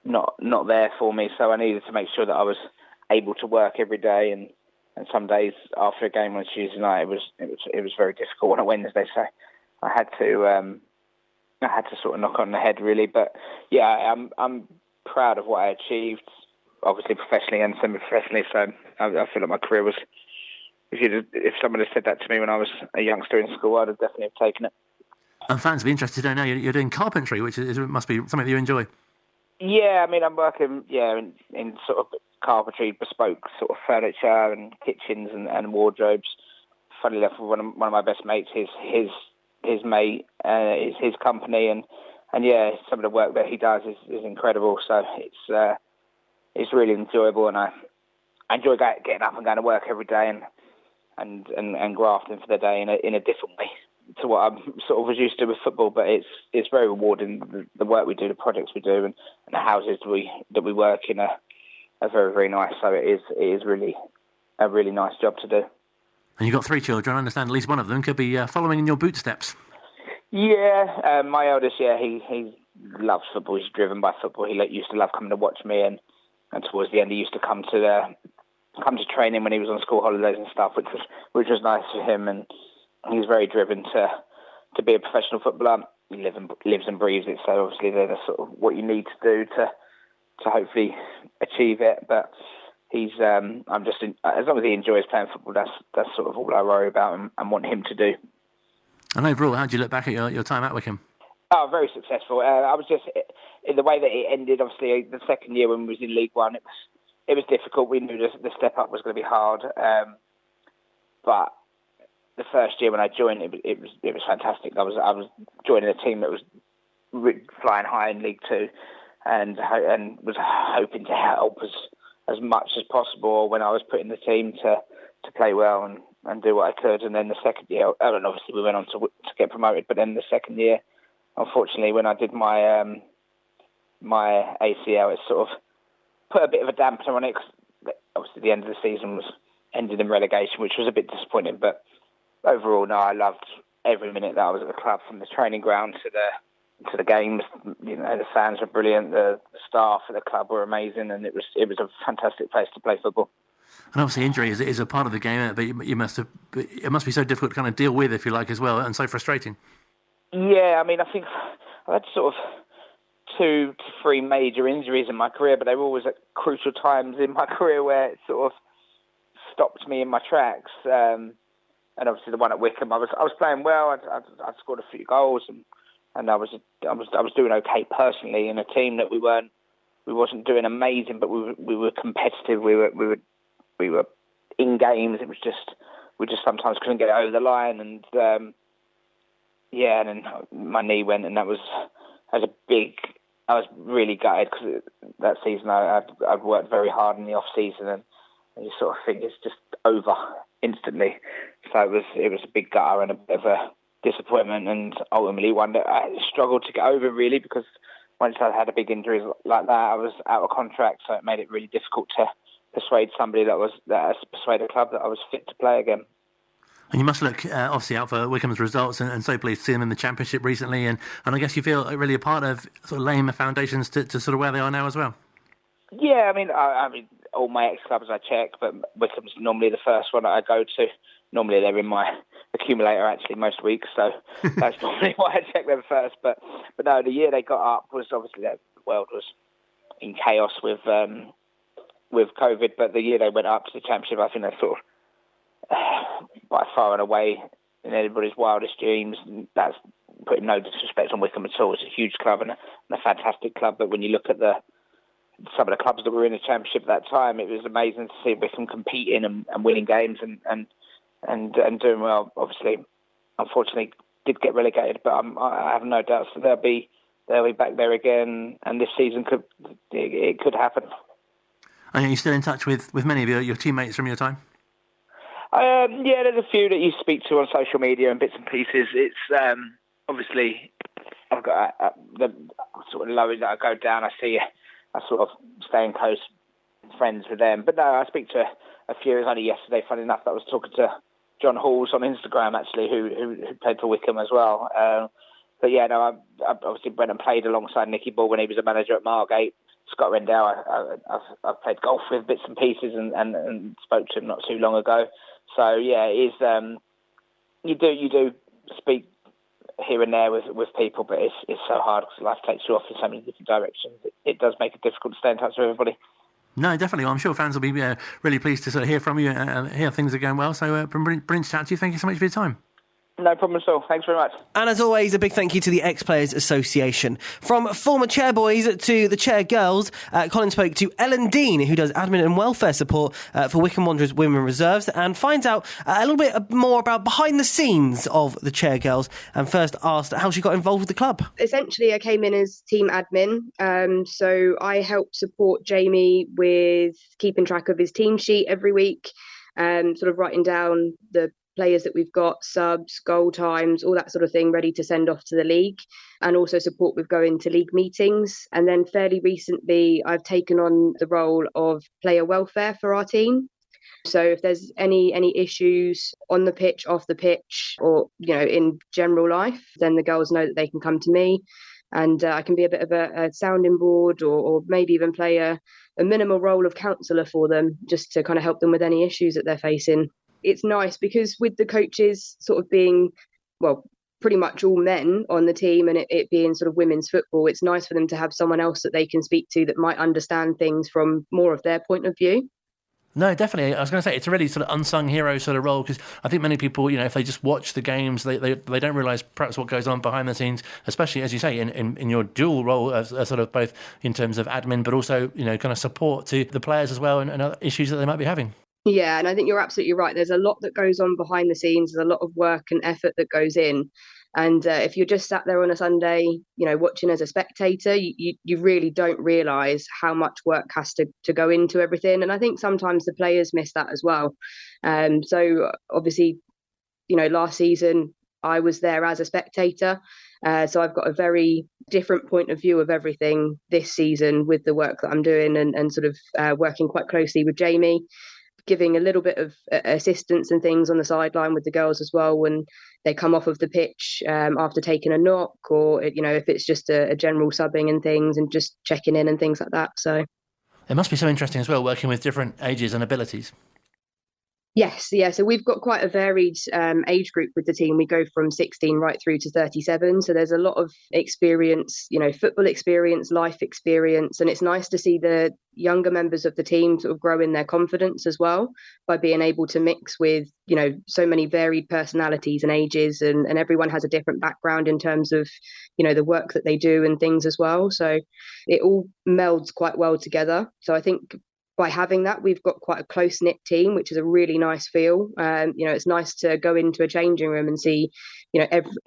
S8: not there for me, so I needed to make sure that I was able to work every day, and some days after a game on a Tuesday night, it was very difficult on a Wednesday, so I had to sort of knock on the head really. But yeah, I'm proud of what I achieved, obviously professionally and semi-professionally, so I feel like my career was. If someone had said that to me when I was a youngster in school, I'd have definitely taken it.
S9: And fans will be interested to know you're doing carpentry, which must be something that you enjoy.
S8: Yeah, I mean, I'm working in sort of carpentry, bespoke sort of furniture and kitchens and wardrobes. Funnily enough, one of my best mates, his mate is his company, and yeah, some of the work that he does is incredible. So it's really enjoyable, and I enjoy getting up and going to work every day and grafting for the day in a different way to what I'm sort of was used to with football. But it's very rewarding, the work we do, the projects we do, and the houses that we work in are very, very nice. So it is really a really nice job to do.
S9: And you've got 3 children. I understand at least one of them could be following in your footsteps.
S8: Yeah, my eldest, he loves football. He's driven by football. He used to love coming to watch me, and towards the end he used to come to training when he was on school holidays and stuff, which was nice for him. And he's very driven to be a professional footballer. He lives and breathes it, so obviously that's sort of what you need to do to hopefully achieve it. But he's I'm just as long as he enjoys playing football, that's sort of all I worry about and want him to do.
S9: And overall, how do you look back at your time at Wycombe?
S8: Oh, very successful. I was just in the way that it ended. Obviously, the second year when we was in League One, it was difficult. We knew the step up was going to be hard, but the first year when I joined, it was fantastic. I was joining a team that was flying high in League Two, and was hoping to help as much as possible when I was put in the team to play well and do what I could. And then the second year, and obviously we went on to get promoted. But then the second year, unfortunately, when I did my my ACL, it sort of put a bit of a dampener on it, because obviously the end of the season was ended in relegation, which was a bit disappointing. But overall, no, I loved every minute that I was at the club, from the training ground to the games. The fans were brilliant, the staff at the club were amazing, and it was a fantastic place to play football.
S9: And obviously injury is a part of the game, but it must be so difficult to kind of deal with, if you like, as well, and so frustrating.
S8: Yeah, I mean, I think I had sort of 2 to 3 major injuries in my career, but they were always at crucial times in my career where it sort of stopped me in my tracks. And obviously the one at Wycombe, I was playing well. I'd scored a few goals, and I was doing okay personally in a team that we wasn't doing amazing, but we were competitive. We were in games. It was just we just sometimes couldn't get it over the line, and and then my knee went, and that was I was really gutted because that season I'd worked very hard in the off season, and you sort of think it's just over instantly. So it was a big gutter and a bit of a disappointment, and ultimately one that I struggled to get over, really, because once I had a big injury like that, I was out of contract, so it made it really difficult to persuade somebody persuade a club that I was fit to play again.
S9: And you must look obviously out for Wycombe's results, and so pleased to see them in the Championship recently. And I guess you feel really a part of sort of laying the foundations to sort of where they are now as well.
S8: Yeah, I mean, all my ex-clubs I check, but Wycombe's normally the first one that I go to. Normally they're in my accumulator actually most weeks, so that's normally why I check them first. But no, the year they got up was obviously the world was in chaos with COVID. But the year they went up to the Championship, I think they sort of by far and away in anybody's wildest dreams. That's putting no disrespect on Wycombe at all. It's a huge club and a fantastic club. But when you look at some of the clubs that were in the Championship at that time, it was amazing to see Wycombe competing and winning games and doing well. Obviously, unfortunately, did get relegated, but I have no doubts that they'll be back there again. And this season could happen.
S9: Are you still in touch with many of your teammates from your time?
S8: Yeah, there's a few that you speak to on social media and bits and pieces. It's obviously I've got the sort of lows that I go down. I sort of stay in close friends with them. But no, I speak to a few. It was only yesterday, funny enough, that I was talking to John Halls on Instagram, actually, who played for Wycombe as well. But yeah, no, I obviously went and played alongside Nicky Ball when he was a manager at Margate. Scott Rendell, I've played golf with bits and pieces and spoke to him not too long ago. So yeah, it is. You do speak here and there with people, but it's so hard because life takes you off in so many different directions. It does make it difficult to stay in touch with everybody.
S9: No, definitely. Well, I'm sure fans will be really pleased to sort of hear from you and hear things are going well. So, brilliant chat to you. Thank you so much for your time.
S8: No problem at all. Thanks very much.
S3: And as always, a big thank you to the Ex-Players Association. From former Chairboys to the Chair Girls, Colin spoke to Ellen Dean, who does admin and welfare support for Wycombe Wanderers Women Reserves, and finds out a little bit more about behind the scenes of the Chair Girls, and first asked how she got involved with the club.
S10: Essentially, I came in as team admin, so I help support Jamie with keeping track of his team sheet every week, sort of writing down the players that we've got, subs, goal times, all that sort of thing, ready to send off to the league, and also support with going to league meetings. And then fairly recently, I've taken on the role of player welfare for our team. So if there's any issues on the pitch, off the pitch, or in general life, then the girls know that they can come to me, and I can be a bit of a sounding board, or maybe even play a minimal role of counsellor for them, just to kind of help them with any issues that they're facing. It's nice because with the coaches sort of being, well, pretty much all men on the team, and it being sort of women's football, it's nice for them to have someone else that they can speak to that might understand things from more of their point of view.
S9: No, definitely. I was going to say, it's a really sort of unsung hero sort of role, because I think many people, if they just watch the games, they don't realise perhaps what goes on behind the scenes, especially, as you say, in your dual role as sort of both in terms of admin, but also, kind of support to the players as well and other issues that they might be having.
S10: Yeah, and I think you're absolutely right. There's a lot that goes on behind the scenes. There's a lot of work and effort that goes in. And if you're just sat there on a Sunday, watching as a spectator, you really don't realise how much work has to go into everything. And I think sometimes the players miss that as well. So obviously, last season, I was there as a spectator. So I've got a very different point of view of everything this season with the work that I'm doing and sort of working quite closely with Jamie, giving a little bit of assistance and things on the sideline with the girls as well when they come off of the pitch after taking a knock, or if it's just a general subbing and things, and just checking in and things like that. So
S9: it must be so interesting as well, working with different ages and abilities.
S10: Yes, yeah. So we've got quite a varied age group with the team. We go from 16 right through to 37. So there's a lot of experience, football experience, life experience. And it's nice to see the younger members of the team sort of grow in their confidence as well by being able to mix with, so many varied personalities and ages, and everyone has a different background in terms of, the work that they do and things as well. So it all melds quite well together. So I think by having that, we've got quite a close-knit team, which is a really nice feel. It's nice to go into a changing room and see,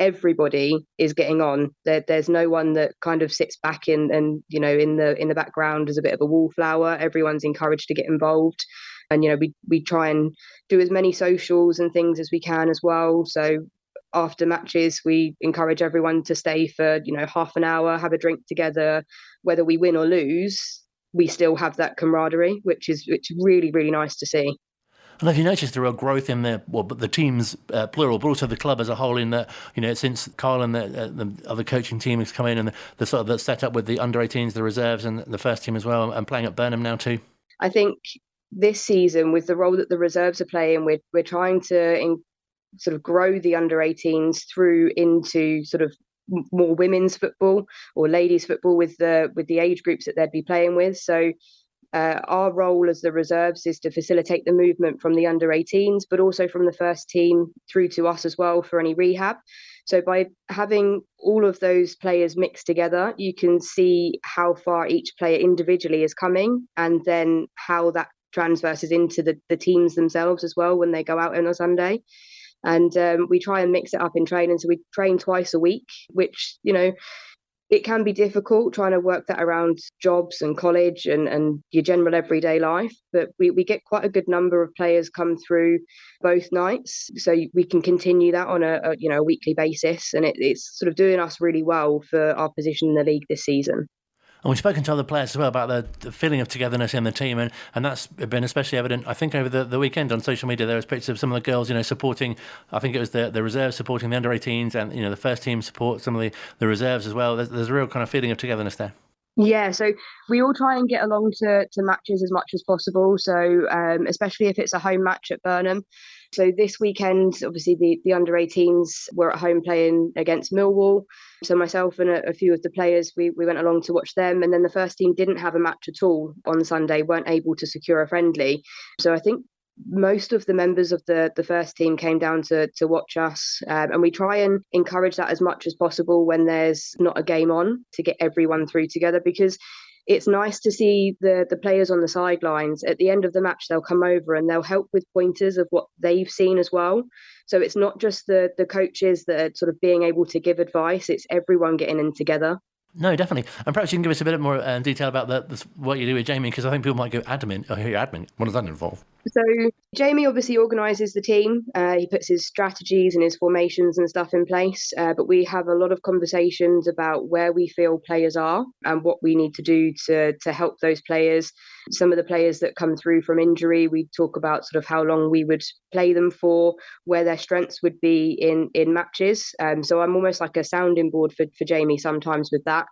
S10: everybody is getting on. There's no one that kind of sits back in the background as a bit of a wallflower. Everyone's encouraged to get involved. And, we try and do as many socials and things as we can as well. So after matches, we encourage everyone to stay for, half an hour, have a drink together. Whether we win or lose, we still have that camaraderie, which is really, really nice to see.
S9: And have you noticed a real growth in the teams, plural, but also the club as a whole, in that, since Colin, the other coaching team has come in, and the sort of the set up with the under-18s, the reserves, and the first team as well, and playing at Burnham now too?
S10: I think this season, with the role that the reserves are playing, we're trying to sort of grow the under-18s through into sort of more women's football or ladies football with the age groups that they'd be playing with. So our role as the reserves is to facilitate the movement from the under-18s, but also from the first team through to us as well for any rehab. So by having all of those players mixed together, you can see how far each player individually is coming, and then how that transverses into the teams themselves as well when they go out on a Sunday. And we try and mix it up in training. So we train twice a week, which, it can be difficult trying to work that around jobs and college and your general everyday life. But we get quite a good number of players come through both nights. So we can continue that on a weekly basis. And it's sort of doing us really well for our position in the league this season.
S9: And we've spoken to other players as well about the feeling of togetherness in the team, and that's been especially evident, I think, over the weekend on social media. There was pictures of some of the girls, supporting, I think it was the reserves supporting the under-18s, and, the first team support some of the reserves as well. There's a real kind of feeling of togetherness there.
S10: Yeah, so we all try and get along to matches as much as possible. So especially if it's a home match at Burnham. So this weekend, obviously the under-18s were at home playing against Millwall. So myself and a few of the players, we went along to watch them. And then the first team didn't have a match at all on Sunday, weren't able to secure a friendly. So I think most of the members of the first team came down to watch us, and we try and encourage that as much as possible when there's not a game on, to get everyone through together, because it's nice to see the players on the sidelines. At the end of the match, they'll come over and they'll help with pointers of what they've seen as well. So it's not just the coaches that are sort of being able to give advice, it's everyone getting in together.
S9: No, definitely. And perhaps you can give us a bit more detail about what you do with Jamie, because I think people might go, admin. Oh, you're admin. What does that involve?
S10: So Jamie obviously organises the team. He puts his strategies and his formations and stuff in place. But we have a lot of conversations about where we feel players are and what we need to do to help those players. Some of the players that come through from injury, we talk about sort of how long we would play them for, where their strengths would be in matches. So I'm almost like a sounding board for Jamie sometimes with that.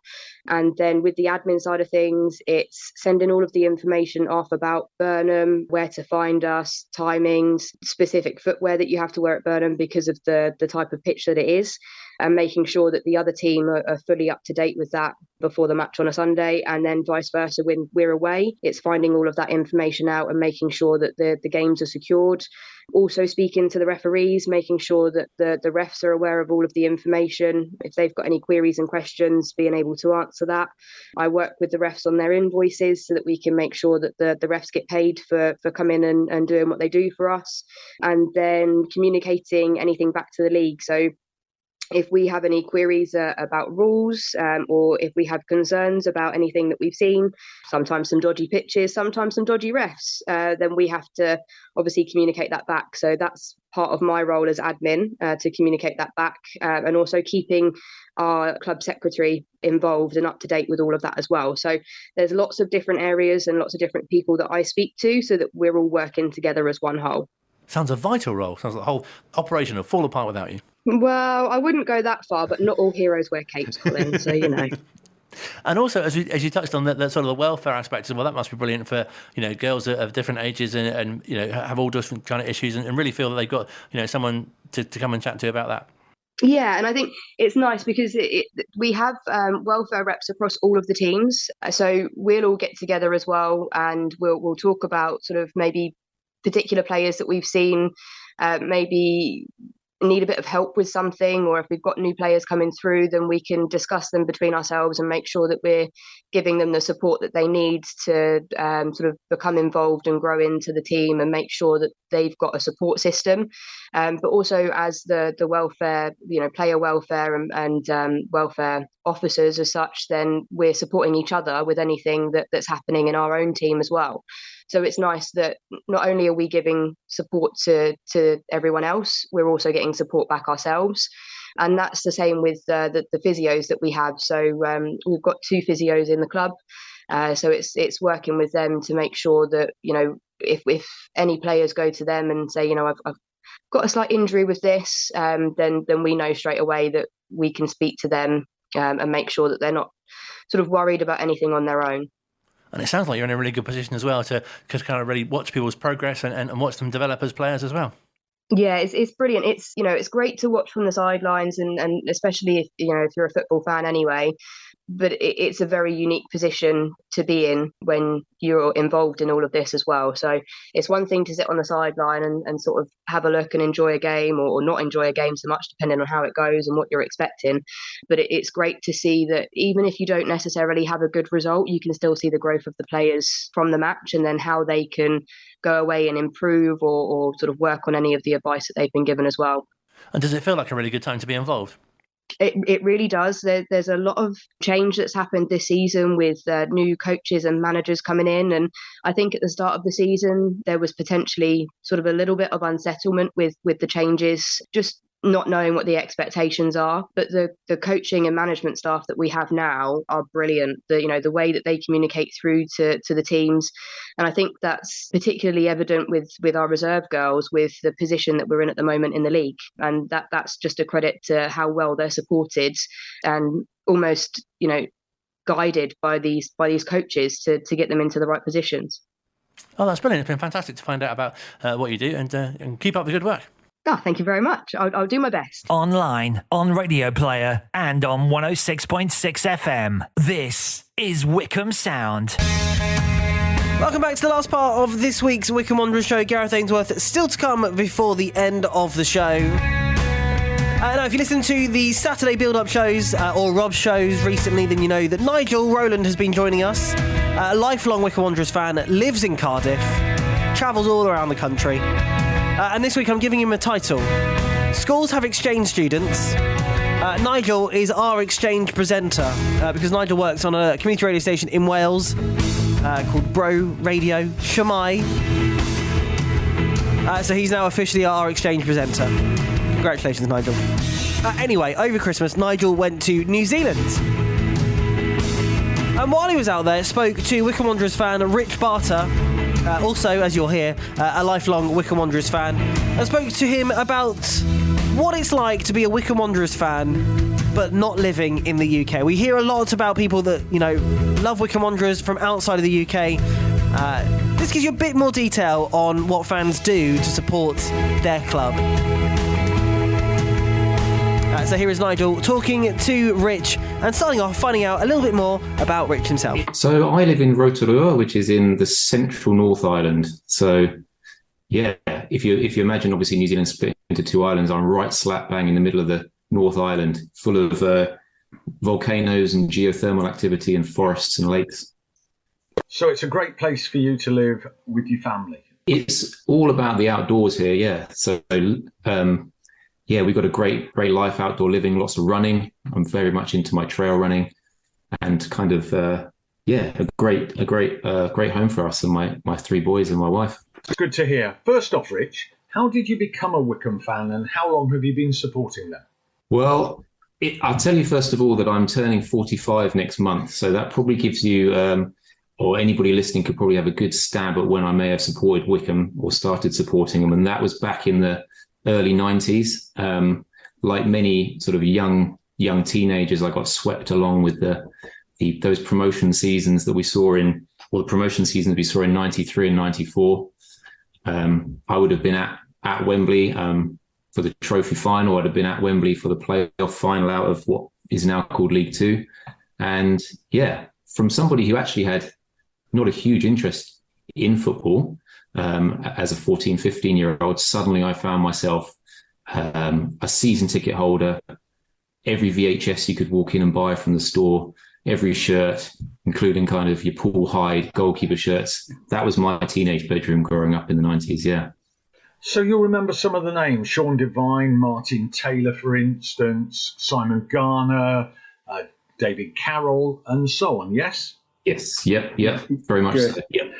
S10: And then with the admin side of things, it's sending all of the information off about Burnham, where to find us, timings, specific footwear that you have to wear at Burnham because of the type of pitch that it is, and making sure that the other team are fully up to date with that before the match on a Sunday. And then vice versa, when we're away, it's finding all of that information out and making sure that the games are secured. Also speaking to the referees, making sure that the refs are aware of all of the information. If they've got any queries and questions, being able to answer that. I work with the refs on their invoices so that we can make sure that the refs get paid for coming and doing what they do for us. And then communicating anything back to the league. So if we have any queries about rules, or if we have concerns about anything that we've seen, sometimes some dodgy pitches, sometimes some dodgy refs, then we have to obviously communicate that back. So that's part of my role as admin, to communicate that back, and also keeping our club secretary involved and up to date with all of that as well. So there's lots of different areas and lots of different people that I speak to so that we're all working together as one whole.
S9: Sounds a vital role. Sounds like the whole operation will fall apart without you.
S10: Well, I wouldn't go that far, but not all heroes wear capes, Colin, so
S9: And also, as you touched on, that sort of the welfare aspect, well, that must be brilliant for girls of different ages and have all different kind of issues and really feel that they've got someone to come and chat to about that.
S10: Yeah, and I think it's nice because we have welfare reps across all of the teams, so we'll all get together as well, and we'll talk about sort of maybe particular players that we've seen, maybe need a bit of help with something, or if we've got new players coming through, then we can discuss them between ourselves and make sure that we're giving them the support that they need to sort of become involved and grow into the team, and make sure that they've got a support system. But also as the welfare, player welfare and welfare officers as such, then we're supporting each other with anything that's happening in our own team as well. So it's nice that not only are we giving support to everyone else, we're also getting support back ourselves. And that's the same with the physios that we have. So we've got 2 physios in the club. So it's working with them to make sure that, if any players go to them and say, I've got a slight injury with this, then we know straight away that we can speak to them and make sure that they're not sort of worried about anything on their own.
S9: And it sounds like you're in a really good position as well to kind of really watch people's progress and watch them develop as players as well.
S10: Yeah, it's brilliant. It's great to watch from the sidelines, and especially if you're a football fan anyway. But it's a very unique position to be in when you're involved in all of this as well. So it's one thing to sit on the sideline and sort of have a look and enjoy a game, or not enjoy a game so much, depending on how it goes and what you're expecting. But it's great to see that even if you don't necessarily have a good result, you can still see the growth of the players from the match, and then how they can go away and improve or sort of work on any of the advice that they've been given as well.
S9: And does it feel like a really good time to be involved?
S10: It really does. There's a lot of change that's happened this season with new coaches and managers coming in. And I think at the start of the season, there was potentially sort of a little bit of unsettlement with the changes, just not knowing what the expectations are. But the coaching and management staff that we have now are brilliant. The way that they communicate through to the teams. And I think that's particularly evident with our reserve girls, with the position that we're in at the moment in the league. And that's just a credit to how well they're supported and almost, guided by these coaches to get them into the right positions.
S9: Oh, that's brilliant. It's been fantastic to find out about what you do, and keep up the good work.
S10: Oh, thank you very much. I'll do my best.
S2: Online, on Radio Player, and on 106.6 FM. This is Wycombe Sound.
S3: Welcome back to the last part of this week's Wycombe Wanderers Show. Gareth Ainsworth still to come before the end of the show. Now, if you listen to the Saturday build-up shows or Rob's shows recently, then you know that Nigel Rowland has been joining us. A lifelong Wycombe Wanderers fan, lives in Cardiff, travels all around the country. And this week I'm giving him a title. Schools have exchange students. Nigel is our exchange presenter because Nigel works on a community radio station in Wales called Bro Radio, Shamai. So he's now officially our exchange presenter. Congratulations, Nigel. Anyway, over Christmas, Nigel went to New Zealand. And while he was out there, spoke to Wycombe Wanderers fan Rich Barter, also, as you'll hear, a lifelong Wycombe Wanderers fan, and spoke to him about what it's like to be a Wycombe Wanderers fan but not living in the UK. We hear a lot about people that, love Wycombe Wanderers from outside of the UK. This gives you a bit more detail on what fans do to support their club. So here is Nigel talking to Rich and starting off finding out a little bit more about Rich himself.
S11: So I live in Rotorua, which is in the central North Island. So yeah, if you imagine obviously New Zealand split into 2 islands, I'm right slap bang in the middle of the North Island, full of volcanoes and geothermal activity and forests and lakes.
S12: So it's a great place for you to live with your family.
S11: It's all about the outdoors here, yeah. So we've got a great life, outdoor living, lots of running. I'm very much into my trail running, and kind of a great home for us and my 3 boys and my wife.
S12: It's good to hear. First off, Rich, how did you become a Wycombe fan, and how long have you been supporting them?
S11: Well, I'll tell you first of all that I'm turning 45 next month, so that probably gives you, or anybody listening could probably have a good stab at when I may have supported Wycombe or started supporting them, and that was back in the early 90s. Like many sort of young teenagers, I got swept along with those promotion seasons that we saw the promotion seasons we saw in 93 and 94. I would have been at Wembley for the trophy final. I'd have been at Wembley for the playoff final out of what is now called League Two. And yeah, from somebody who actually had not a huge interest in football, as a 14, 15-year-old, suddenly I found myself a season ticket holder, every VHS you could walk in and buy from the store, every shirt, including kind of your Paul Hyde goalkeeper shirts. That was my teenage bedroom growing up in the 90s, yeah.
S12: So you'll remember some of the names: Sean Devine, Martin Taylor, for instance, Simon Garner, David Carroll, and so on, yes?
S11: Yes, yep, very much so, yep.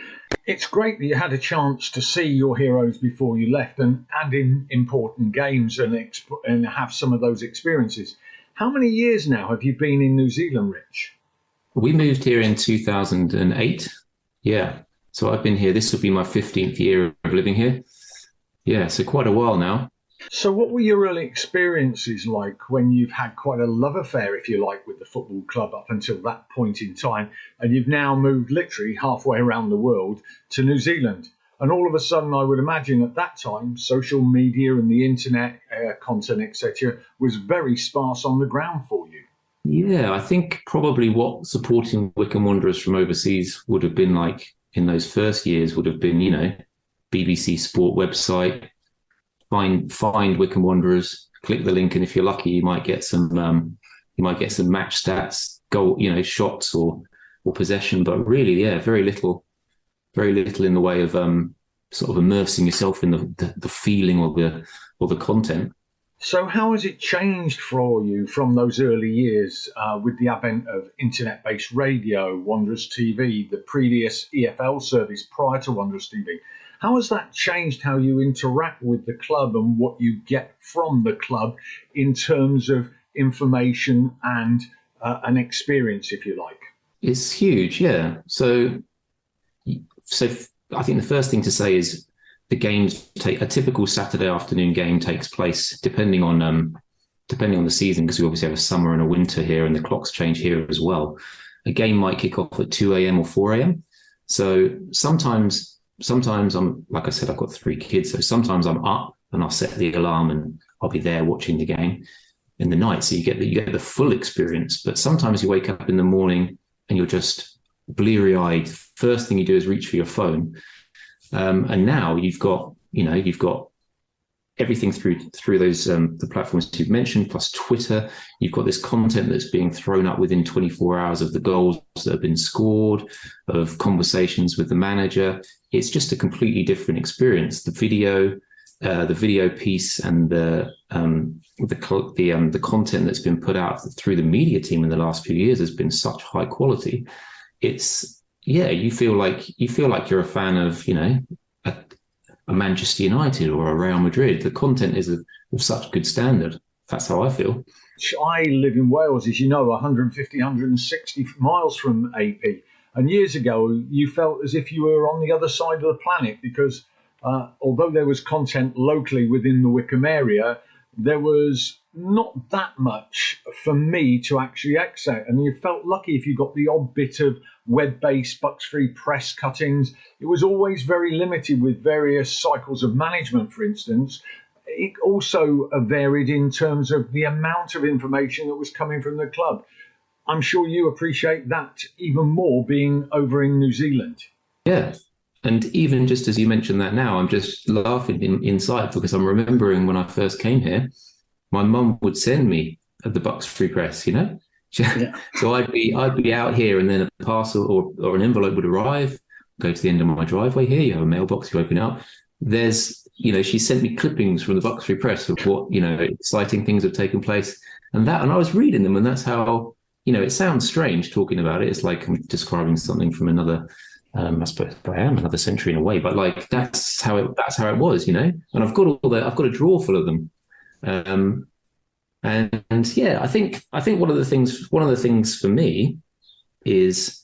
S12: It's great that you had a chance to see your heroes before you left and in important games and have some of those experiences. How many years now have you been in New Zealand, Rich?
S11: We moved here in 2008. Yeah. So I've been here. This will be my 15th year of living here. Yeah. So quite a while now.
S12: So what were your early experiences like when you've had quite a love affair, if you like, with the football club up until that point in time, and you've now moved literally halfway around the world to New Zealand? And all of a sudden, I would imagine at that time, social media and the internet content, etc., was very sparse on the ground for you.
S11: Yeah, I think probably what supporting Wycombe Wanderers from overseas would have been like in those first years would have been, you know, BBC Sport website, find Wycombe Wanderers, click the link, and if you're lucky, you might get some match stats, goal, you know, shots or possession. But really, yeah, very little in the way of sort of immersing yourself in the feeling or the content.
S12: So how has it changed for you from those early years with the advent of internet-based radio, Wanderers TV, the previous EFL service prior to Wanderers TV? How has that changed how you interact with the club and what you get from the club in terms of information and an experience, if you like?
S11: It's huge, yeah. So I think the first thing to say is the games a typical Saturday afternoon game takes place depending on the season, because we obviously have a summer and a winter here and the clocks change here as well. A game might kick off at 2 a.m. or 4 a.m. So sometimes I'm, like I said, I've got 3 kids. So sometimes I'm up and I'll set the alarm and I'll be there watching the game in the night. So you get the full experience. But sometimes you wake up in the morning and you're just bleary-eyed. First thing you do is reach for your phone. And now you've got everything through those the platforms you've mentioned, plus Twitter. You've got this content that's being thrown up within 24 hours of the goals that have been scored, of conversations with the manager. It's just a completely different experience. The video piece and the content that's been put out through the media team in the last few years has been such high quality. You feel like you're a fan of, you know, a Manchester United or a Real Madrid. The content is of such good standard. That's how I feel.
S12: I live in Wales, as you know, 150, 160 miles from AP. And years ago, you felt as if you were on the other side of the planet because although there was content locally within the Wycombe area, there was not that much for me to actually access. And you felt lucky if you got the odd bit of web-based Bucks Free press cuttings. It was always very limited with various cycles of management, for instance. It also varied in terms of the amount of information that was coming from the club. I'm sure you appreciate that even more being over in New Zealand.
S11: Yeah. And even just as you mentioned that now, I'm just laughing inside because I'm remembering when I first came here, my mum would send me the Bucks Free Press, you know? Yeah. So I'd be out here and then a parcel or an envelope would arrive, go to the end of my driveway here, you have a mailbox, you open it up. There's, you know, she sent me clippings from the Bucks Free Press of what, you know, exciting things have taken place. And I was reading them, and that's how, you know, it sounds strange talking about it. It's like I'm describing something from another, I suppose I am another century in a way, but like that's how it was, you know. And I've got a drawer full of them, and yeah, I think one of the things for me is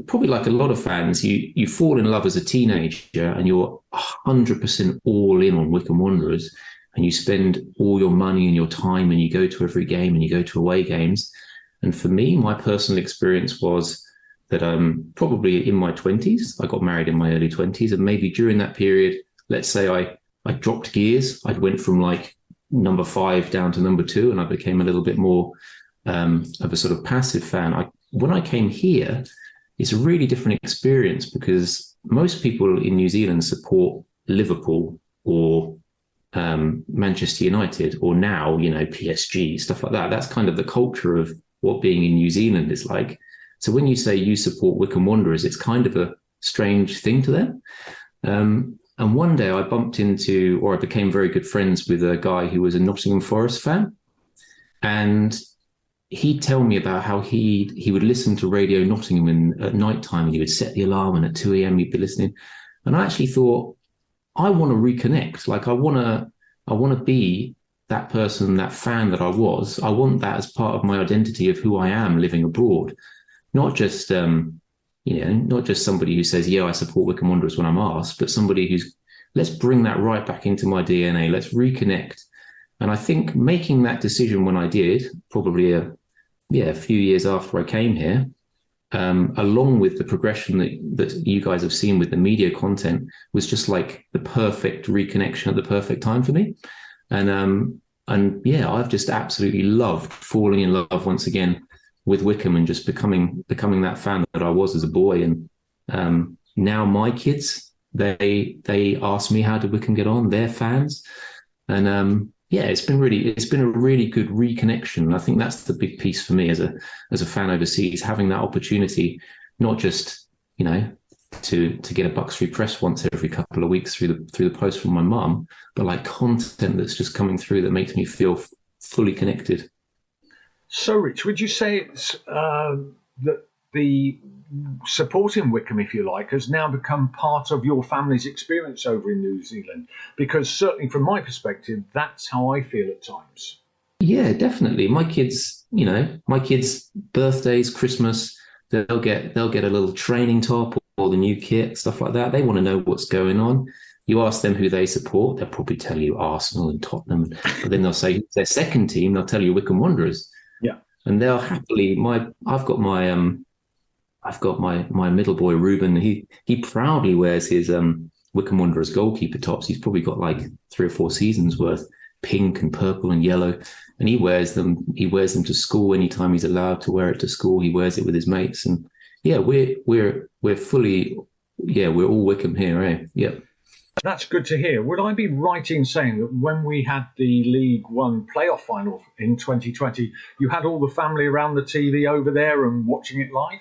S11: probably like a lot of fans, you fall in love as a teenager and you're 100% all in on Wycombe Wanderers, and you spend all your money and your time and you go to every game and you go to away games. And for me, my personal experience was that probably in my 20s, I got married in my early 20s, and maybe during that period, let's say I dropped gears. I went from like number 5 down to number 2, and I became a little bit more of a sort of passive fan. When I came here, it's a really different experience because most people in New Zealand support Liverpool or Manchester United, or now, PSG, stuff like that. That's kind of the culture of what being in New Zealand is like. So when you say you support Wycombe Wanderers, it's kind of a strange thing to them. And one day I became very good friends with a guy who was a Nottingham Forest fan. And he'd tell me about how he would listen to Radio Nottingham at night time, and he would set the alarm, and at 2 a.m. he'd be listening. And I actually thought, I want to reconnect. Like, I want to be that person, that fan that I was. I want that as part of my identity of who I am living abroad. Not just, not just somebody who says, yeah, I support Wycombe Wanderers when I'm asked, but somebody who's, let's bring that right back into my DNA. Let's reconnect. And I think making that decision when I did, probably a few years after I came here, along with the progression that you guys have seen with the media content, was just like the perfect reconnection at the perfect time for me. And I've just absolutely loved falling in love once again with Wycombe and just becoming that fan that I was as a boy. And now my kids, they ask me, how did Wycombe get on? They're fans. And it's been a really good reconnection. I think that's the big piece for me as a fan overseas, having that opportunity, not just, to get a Bucks Free Press once every couple of weeks through the post from my mum, but like content that's just coming through that makes me feel fully connected. So, Rich, would you say it's that the supporting Wycombe, if you like, has now become part of your family's experience over in New Zealand? Because certainly from my perspective, that's how I feel at times. Yeah, definitely. My kids' birthdays, Christmas, they'll get a little training top or the new kit, stuff like that. They want to know what's going on. You ask them who they support, they'll probably tell you Arsenal and Tottenham, but then they'll say their second team, they'll tell you Wycombe Wanderers. Yeah. And they'll happily, I've got my middle boy Ruben. He proudly wears his Wycombe Wanderers goalkeeper tops. He's probably got like 3 or 4 seasons worth, pink and purple and yellow, and he wears them to school anytime he's allowed to wear it to school. He wears it with his mates, and we're fully, we're all Wycombe here, eh? Yeah. That's good to hear. Would I be right in saying that when we had the League One playoff final in 2020, you had all the family around the TV over there and watching it live?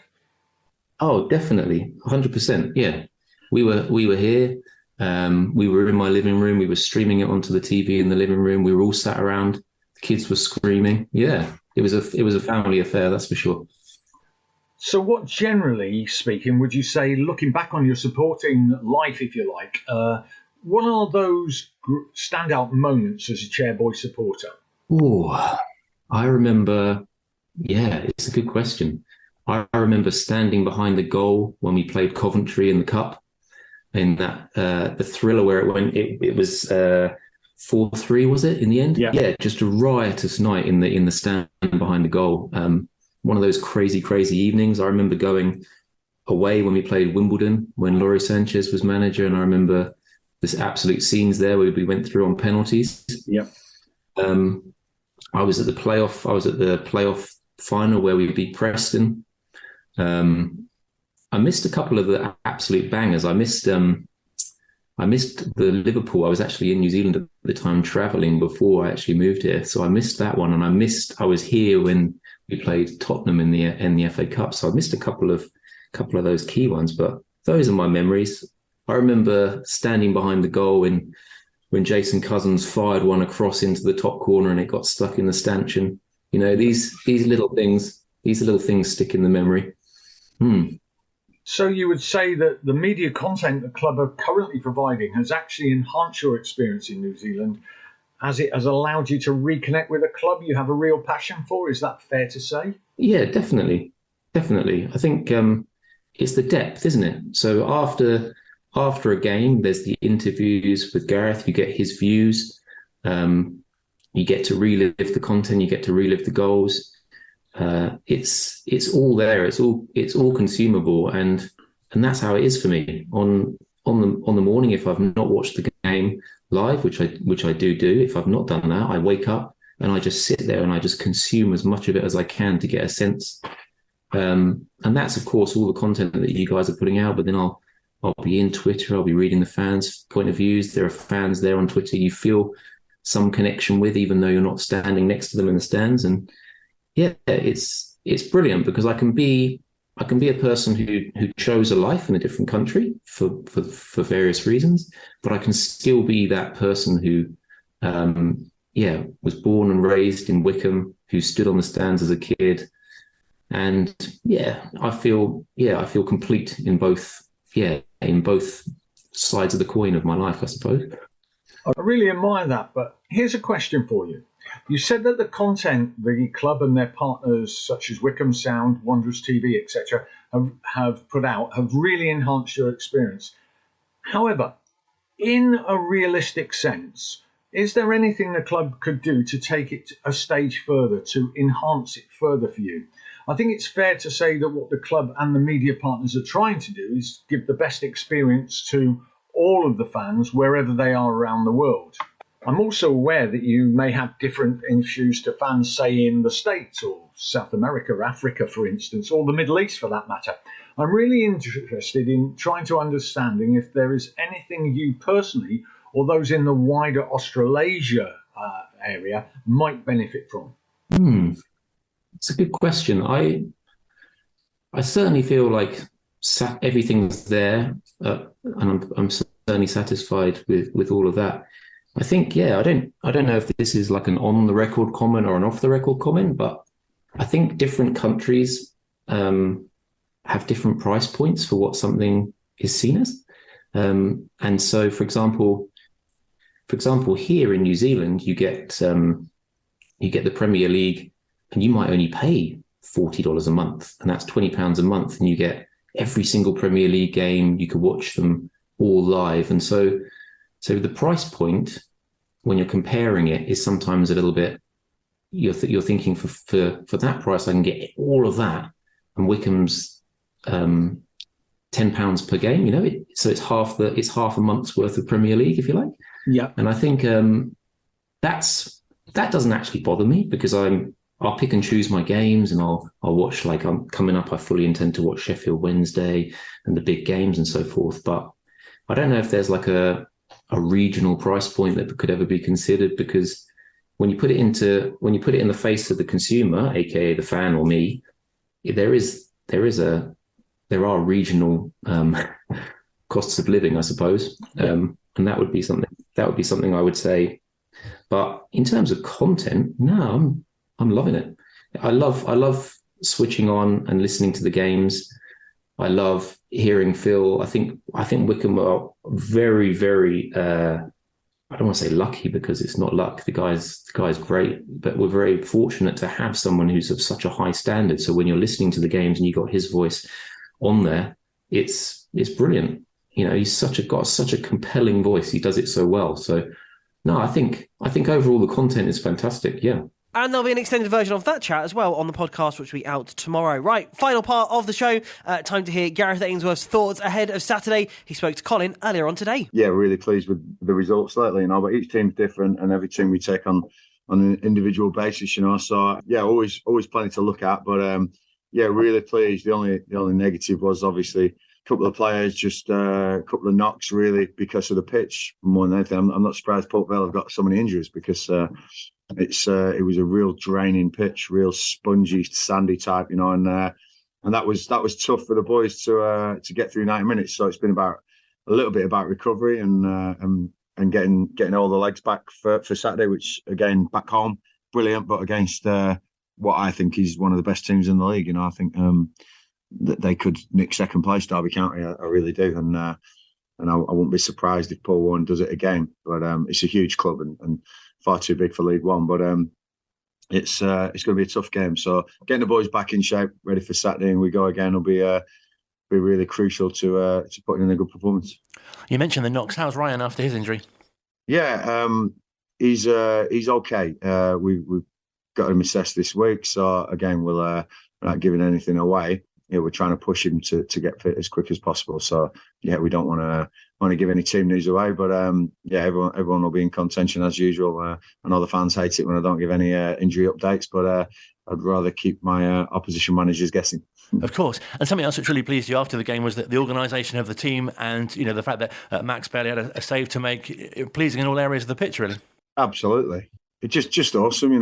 S11: Oh, definitely, 100%. Yeah, we were here. We were in my living room. We were streaming it onto the TV in the living room. We were all sat around. The kids were screaming. Yeah, it was a family affair, that's for sure. So what, generally speaking, would you say, looking back on your supporting life, if you like, what are those standout moments as a Chairboys supporter? Oh, I remember, it's a good question. I remember standing behind the goal when we played Coventry in the Cup, in that the thriller where it went. It was 4-3, was it in the end? Yeah, just a riotous night in the stand behind the goal. One of those crazy evenings. I remember going away when we played Wimbledon when Laurie Sanchez was manager, and I remember this absolute scenes there where we went through on penalties. Yeah. I was at the playoff final where we beat Preston. I missed a couple of the absolute bangers. I missed the Liverpool. I was actually in New Zealand at the time, traveling before I actually moved here, so I missed that one. And I was here when we played Tottenham in the FA Cup, so I missed a couple of those key ones. But those are my memories. I remember standing behind the goal when Jason Cousins fired one across into the top corner and it got stuck in the stanchion. These little things stick in the memory. So you would say that the media content the club are currently providing has actually enhanced your experience in New Zealand, as it has allowed you to reconnect with a club you have a real passion for? Is that fair to say? Yeah, definitely. I think it's the depth, isn't it? So after a game, there's the interviews with Gareth. You get his views. You get to relive the content. You get to relive the goals. It's all there. It's all consumable, and that's how it is for me. On the morning, if I've not watched the game live, which I do. If I've not done that, I wake up and I just sit there and I just consume as much of it as I can to get a sense. And that's, of course, all the content that you guys are putting out. But then I'll I'll be in Twitter, I'll be reading the fans' point of views. There are fans there on Twitter you feel some connection with, even though you're not standing next to them in the stands. And yeah, it's brilliant because I can be a person who chose a life in a different country for various reasons, but I can still be that person who was born and raised in Wycombe, who stood on the stands as a kid. And I feel complete in both sides of the coin of my life, I suppose.
S12: I really admire that, but here's a question for you. You said that the content the club and their partners, such as Wycombe Sound, Wanderers TV, etc., have put out have really enhanced your experience. However, in a realistic sense, is there anything the club could do to take it a stage further, to enhance it further for you? I think it's fair to say that what the club and the media partners are trying to do is give the best experience to all of the fans wherever they are around the world. I'm also aware that you may have different issues to fans, say, in the States or South America, Africa, for instance, or the Middle East for that matter. I'm really interested in trying to understanding if there is anything you personally or those in the wider Australasia area might benefit from.
S11: It's a good question. I certainly feel like everything's there, and I'm certainly satisfied with all of that. I think, I don't know if this is like an on-the-record comment or an off-the-record comment, but I think different countries have different price points for what something is seen as. And so, for example, here in New Zealand, you get the Premier League, and you might only pay $40 a month, and that's £20 a month, and you get every single Premier League game. You could watch them all live, and so the price point, when you're comparing it, is sometimes a little bit. You're thinking for that price, I can get all of that, and Wycombe's £10 per game. So it's half a month's worth of Premier League, if you like.
S12: Yeah,
S11: and I think that doesn't actually bother me because I'll pick and choose my games, and I'll watch, like, I'm coming up, I fully intend to watch Sheffield Wednesday and the big games and so forth. But I don't know if there's like a regional price point that could ever be considered, because when you put it in the face of the consumer, aka the fan or me, there are regional costs of living, I suppose, and that would be something I would say. But in terms of content, no, I'm loving it. I love switching on and listening to the games. I love hearing Phil. I think Wycombe are very, very. I don't want to say lucky, because it's not luck. The guy's great, but we're very fortunate to have someone who's of such a high standard. So when you're listening to the games and you got his voice on there, it's brilliant. He's got such a compelling voice. He does it so well. So no, I think overall the content is fantastic. Yeah.
S3: And there'll be an extended version of that chat as well on the podcast, which will be out tomorrow. Right, final part of the show. Time to hear Gareth Ainsworth's thoughts ahead of Saturday. He spoke to Colin earlier on today.
S7: Yeah, really pleased with the results lately, but each team's different, and every team we take on an individual basis, So yeah, always plenty to look at, but really pleased. The only negative was obviously a couple of players, just a couple of knocks, really, because of the pitch more than anything. I'm not surprised Port Vale have got so many injuries, because it was a real draining pitch, real spongy, sandy type, and that was tough for the boys to get through 90 minutes. So it's been a little bit about recovery and getting all the legs back for Saturday, which again back home, brilliant, but against what I think is one of the best teams in the league. I think that they could nick second place, Derby County. I really do, and I wouldn't be surprised if Paul Warren does it again. But it's a huge club and far too big for League One, but it's going to be a tough game. So getting the boys back in shape, ready for Saturday, and we go again, will be really crucial to putting in a good performance.
S9: You mentioned the knocks. How's Ryan after his injury?
S7: Yeah, he's okay. We've got him assessed this week, so again, we're not giving anything away. We're trying to push him to get fit as quick as possible. So we don't want to give any team news away, but everyone will be in contention as usual. I know the fans hate it when I don't give any injury updates, but I'd rather keep my opposition managers guessing.
S9: Of course. And something else which really pleased you after the game was that the organisation of the team and, the fact that Max barely had a save to make, pleasing in all areas of the pitch, really.
S7: Absolutely. It's just awesome,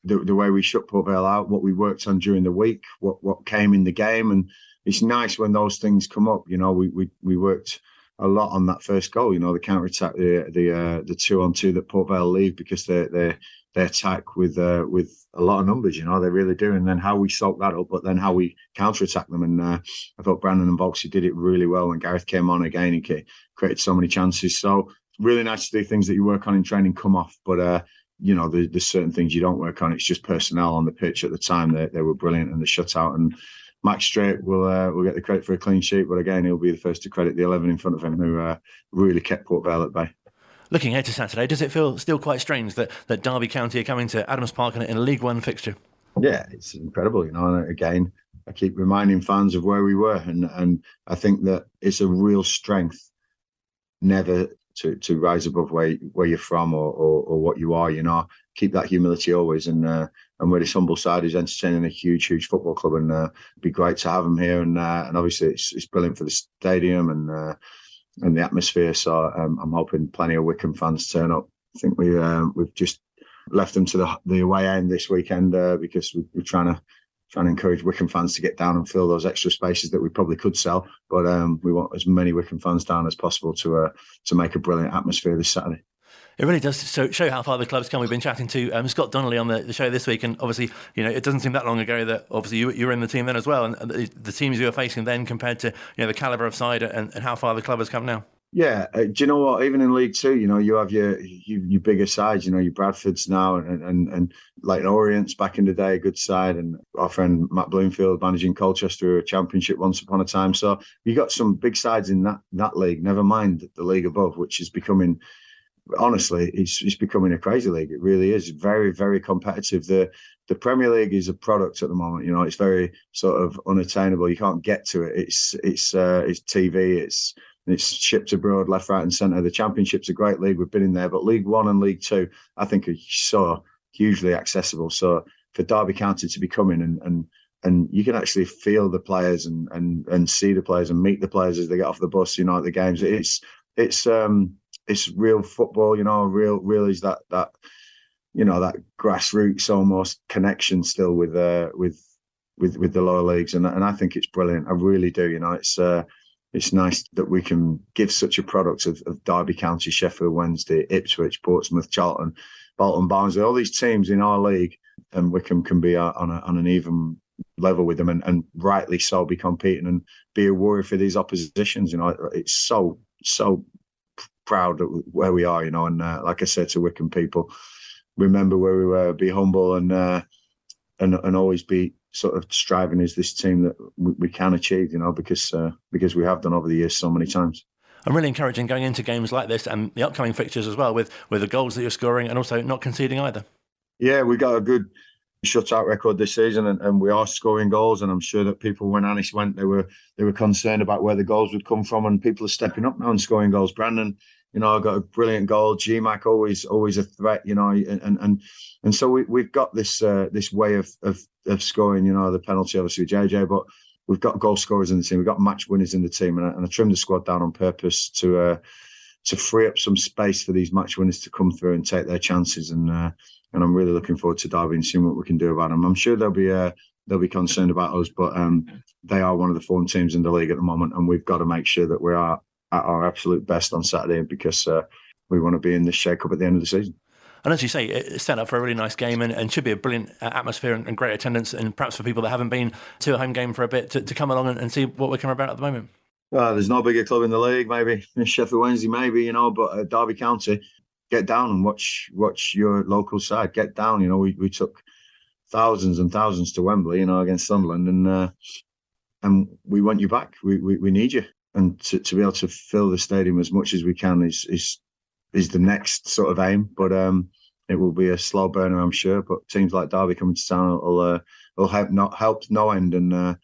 S7: the way we shut Port Vale out, what we worked on during the week, what came in the game. And it's nice when those things come up. We worked a lot on that first goal, the counter-attack, the 2-on-2 that Port Vale leave because they attack with a lot of numbers, they really do. And then how we soak that up, but then how we counter-attack them. And I thought Brandon and Volksy did it really well when Gareth came on again. He created so many chances. So really nice to see things that you work on in training come off. But, there's certain things you don't work on. It's just personnel on the pitch at the time. They were brilliant and the shutout. And Max Straight will get the credit for a clean sheet. But again, he'll be the first to credit the 11 in front of him who really kept Port Vale at bay.
S9: Looking ahead to Saturday, does it feel still quite strange that Derby County are coming to Adams Park in a League One fixture?
S7: Yeah, it's incredible. And again, I keep reminding fans of where we were. And I think that it's a real strength never to rise above where you're from or what you are, keep that humility always. And where this humble side is entertaining a huge football club, and it'd be great to have them here. And obviously it's brilliant for the stadium and the atmosphere. So I'm hoping plenty of Wycombe fans turn up. I think we've just left them to the away end this weekend because we're trying to encourage Wycombe fans to get down and fill those extra spaces that we probably could sell. But we want as many Wycombe fans down as possible to make a brilliant atmosphere this Saturday. It
S9: really does show how far the club's come. We've been chatting to Scott Donnelly on the show this week, and obviously, it doesn't seem that long ago that obviously you were in the team then as well, and the teams you were facing then compared to the calibre of side and how far the club has come now.
S7: Yeah, do you know what? Even in League Two, you have your bigger sides. Your Bradfords now, and like Orient's back in the day, a good side, and our friend Matt Bloomfield managing Colchester, a championship once upon a time. So you got some big sides in that league. Never mind the league above, which is becoming, honestly, it's becoming a crazy league. It really is very, very competitive. The Premier League is a product at the moment. It's very sort of unattainable. You can't get to it. It's TV. It's shipped abroad, left, right, and centre. The Championship's a great league. We've been in there, but League One and League Two, I think, are so hugely accessible. So for Derby County to be coming and you can actually feel the players and see the players and meet the players as they get off the bus, at the games. It's real football, real is that grassroots almost connection still with the lower leagues, and I think it's brilliant. I really do. It's nice that we can give such a product of Derby County, Sheffield Wednesday, Ipswich, Portsmouth, Charlton, Bolton, Barnsley, all these teams in our league, and Wycombe can be on an even level with them, and rightly so, be competing and be a worry for these oppositions. It's so proud of where we are, and like I said to Wycombe people, remember where we were, be humble and always be sort of striving as this team that we can achieve, because we have done over the years so many times.
S9: I'm really encouraging going into games like this and the upcoming fixtures as well with the goals that you're scoring and also not conceding either.
S7: Yeah, we got a good shutout record this season and we are scoring goals, and I'm sure that people, when Anis went, they were concerned about where the goals would come from, and people are stepping up now and scoring goals. Brandon, got a brilliant goal. GMAC always a threat, and so we've got this way of scoring. The penalty obviously with JJ, but we've got goal scorers in the team. We've got match winners in the team, and I trimmed the squad down on purpose to free up some space for these match winners to come through and take their chances. And I'm really looking forward to Derby and seeing what we can do about them. I'm sure they'll be concerned about us, but they are one of the form teams in the league at the moment, and we've got to make sure that we are at our absolute best on Saturday, because we want to be in this shake-up at the end of the season.
S9: And as you say, it's set up for a really nice game and should be a brilliant atmosphere and great attendance, and perhaps for people that haven't been to a home game for a bit to come along and see what Wycombe are about at the moment.
S7: There's no bigger club in the league, maybe Sheffield Wednesday, maybe, but Derby County, get down and watch your local side. Get down. We took thousands and thousands to Wembley, against Sunderland, and we want you back. We need you. And to be able to fill the stadium as much as we can is the next sort of aim. But it will be a slow burner, I'm sure. But teams like Derby coming to town will help no end. And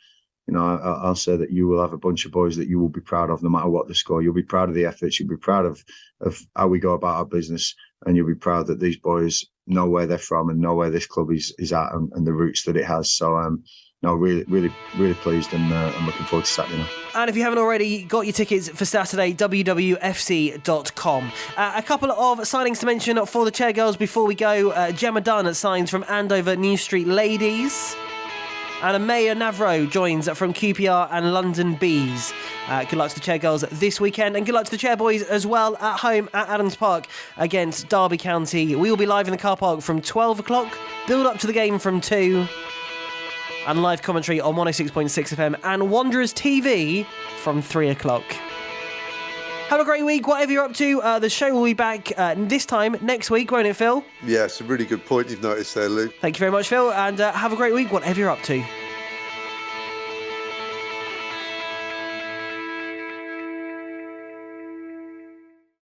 S7: I'll say that you will have a bunch of boys that you will be proud of, no matter what the score. You'll be proud of the efforts. You'll be proud of how we go about our business, and you'll be proud that these boys know where they're from and know where this club is at and the roots that it has. So no, really pleased and looking forward to Saturday night.
S3: And if you haven't already got your tickets for Saturday, wwfc.com. A couple of signings to mention for the Chairgirls before we go. Gemma Dunn signs from Andover New Street Ladies. And Amaya Navro joins from QPR and London Bees. Good luck to the Chairgirls this weekend, and good luck to the Chairboys as well at home at Adams Park against Derby County. We will be live in the car park from 12 o'clock, build up to the game from 2, and live commentary on 106.6 FM and Wanderers TV from 3 o'clock. Have a great week, whatever you're up to. The show will be back this time next week, won't it, Phil?
S6: Yeah, it's a really good point you've noticed there, Luke.
S3: Thank you very much, Phil, and have a great week, whatever you're up to.